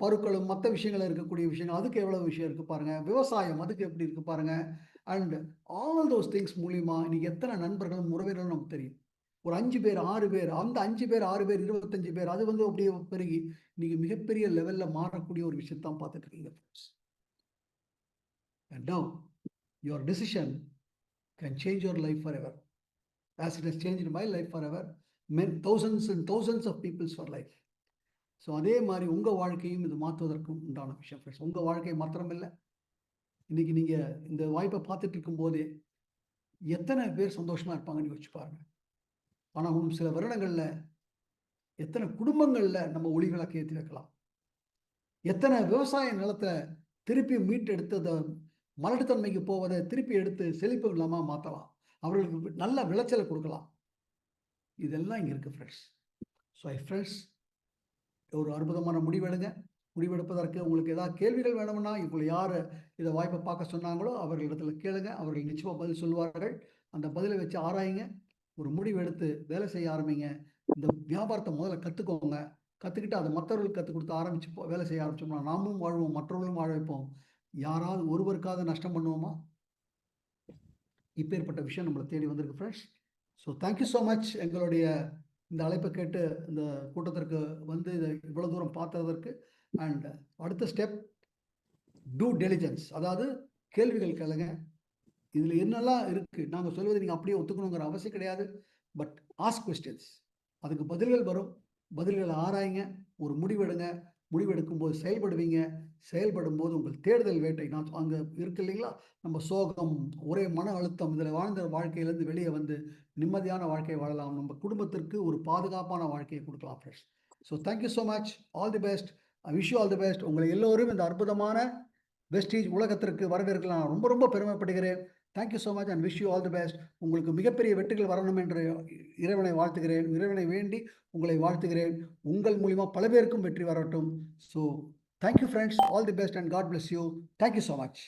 பருக்களும் மற்ற விஷயங்கள் இருக்கக்கூடிய விஷயங்கள், அதுக்கு எவ்வளோ விஷயம் இருக்குது பாருங்கள். விவசாயம் அதுக்கு எப்படி இருக்குது பாருங்கள். அண்ட் ஆல் தோஸ் திங்ஸ் மூலிமா இன்னைக்கு எத்தனை நண்பர்களும் உறவினர்களும் நமக்கு தெரியும். ஒரு 5 பேர் 6 பேர், அந்த 5 பேர் 6 பேர் 25 பேர், அது வந்து அப்படியே பெருகி இன்னைக்கு மிகப்பெரிய லெவலில் மாறக்கூடிய ஒரு விஷயத்தான் பார்த்துட்டு இருக்கீங்க. And now your decision can change your life forever, as it has changed my life forever, thousands and thousands of people's for life. So அதே மாதிரி உங்கள் வாழ்க்கையும் இது மாற்றுவதற்கும் உண்டான விஷயம் ஃப்ரெண்ட்ஸ். உங்கள் வாழ்க்கை மாத்திரமில்லை, இன்னைக்கு நீங்கள் இந்த வாய்ப்பை பார்த்துட்டு இருக்கும்போதே எத்தனை பேர் சந்தோஷமாக இருப்பாங்கன்னு யோசிச்சு பாருங்க. ஆனால் இன்னும் சில வருடங்களில் எத்தனை குடும்பங்களில் நம்ம ஒளி விளக்கு ஏற்றி வைக்கலாம், எத்தனை விவசாய நிலத்தை திருப்பி மீட்டெடுத்ததை மலட்டுத்தன்மைக்கு போவதை திருப்பி எடுத்து செழிப்பு இல்லாமல் மாற்றலாம், அவர்களுக்கு நல்ல விளைச்சலை கொடுக்கலாம். இதெல்லாம் இங்கே இருக்குது ஃப்ரெண்ட்ஸ். ஸோ ஃப்ரெண்ட்ஸ், ஒரு அற்புதமான முடிவெடுங்க. முடிவெடுப்பதற்கு உங்களுக்கு ஏதாவது கேள்விகள் வேணும்னா உங்களை யார் இதை வாய்ப்பை பார்க்க சொன்னாங்களோ அவர்களிடத்துல கேளுங்க. அவர்கள் நிச்சயமாக பதில் சொல்வார்கள். அந்த பதிலை வச்சு ஆராயுங்க, ஒரு முடிவு எடுத்து வேலை செய்ய ஆரம்பிங்க. இந்த வியாபாரத்தை முதல்ல கற்றுக்கோங்க. கற்றுக்கிட்டு அதை மற்றவர்களுக்கு கற்றுக் கொடுத்து ஆரம்பிச்சு வேலை செய்ய ஆரம்பிச்சோம்னா நாமும் வாழ்வோம், மற்றவர்களும் வாழ வைப்போம். யாராவது ஒருவருக்காவது நஷ்டம் பண்ணுவோமா? இப்பேற்பட்ட விஷயம் நம்மளை தேடி வந்திருக்கு friends. So thank you so much. எங்களுடைய இந்த அழைப்பை கேட்டு இந்த கூட்டத்திற்கு வந்து இதை இவ்வளோ தூரம் பார்த்ததற்கு. அண்ட் அடுத்த ஸ்டெப், டூ டெலிஜென்ஸ், அதாவது கேள்விகள் கேளுங்க. இதில் என்னெல்லாம் இருக்குது, நாங்கள் சொல்வதை நீங்கள் அப்படியே ஒத்துக்கணுங்கிற அவசியம் கிடையாது. பட் ஆஸ்க் கொஸ்டின்ஸ், அதுக்கு பதில்கள் வரும். பதில்களை ஆராயுங்க, ஒரு முடிவெடுங்க. முடிவெடுக்கும் போது செயல்படுவீங்க. செயல்படும் போது உங்கள் தேடுதல் வேட்டை நான் அங்கே இருக்கு இல்லைங்களா, நம்ம சோகம், ஒரே மன அழுத்தம், இதில் வாழ்ந்த வாழ்க்கையிலேருந்து வெளியே வந்து நிம்மதியான வாழ்க்கையை வாழலாம். நம்ம குடும்பத்திற்கு ஒரு பாதுகாப்பான வாழ்க்கையை கொடுக்கலாம் friends. So thank you so much. All the best. I wish you all the best. உங்களை எல்லோரும் இந்த அற்புதமான வெஸ்டீஜ் உலகத்திற்கு வரவேற்கலாம். ரொம்ப ரொம்ப பெருமைப்படுகிறேன். Thank you so much and wish you all the best. உங்களுக்கு மிகப்பெரிய வெற்றிகள் வரணும் என்று இறைவனை வாழ்த்துகிறேன். இறைவனை வேண்டி உங்களை வாழ்த்துகிறேன். உங்கள் மூலிமா பல பேருக்கும் வெற்றி வரட்டும். So thank you friends. All the best and God bless you. Thank you so much.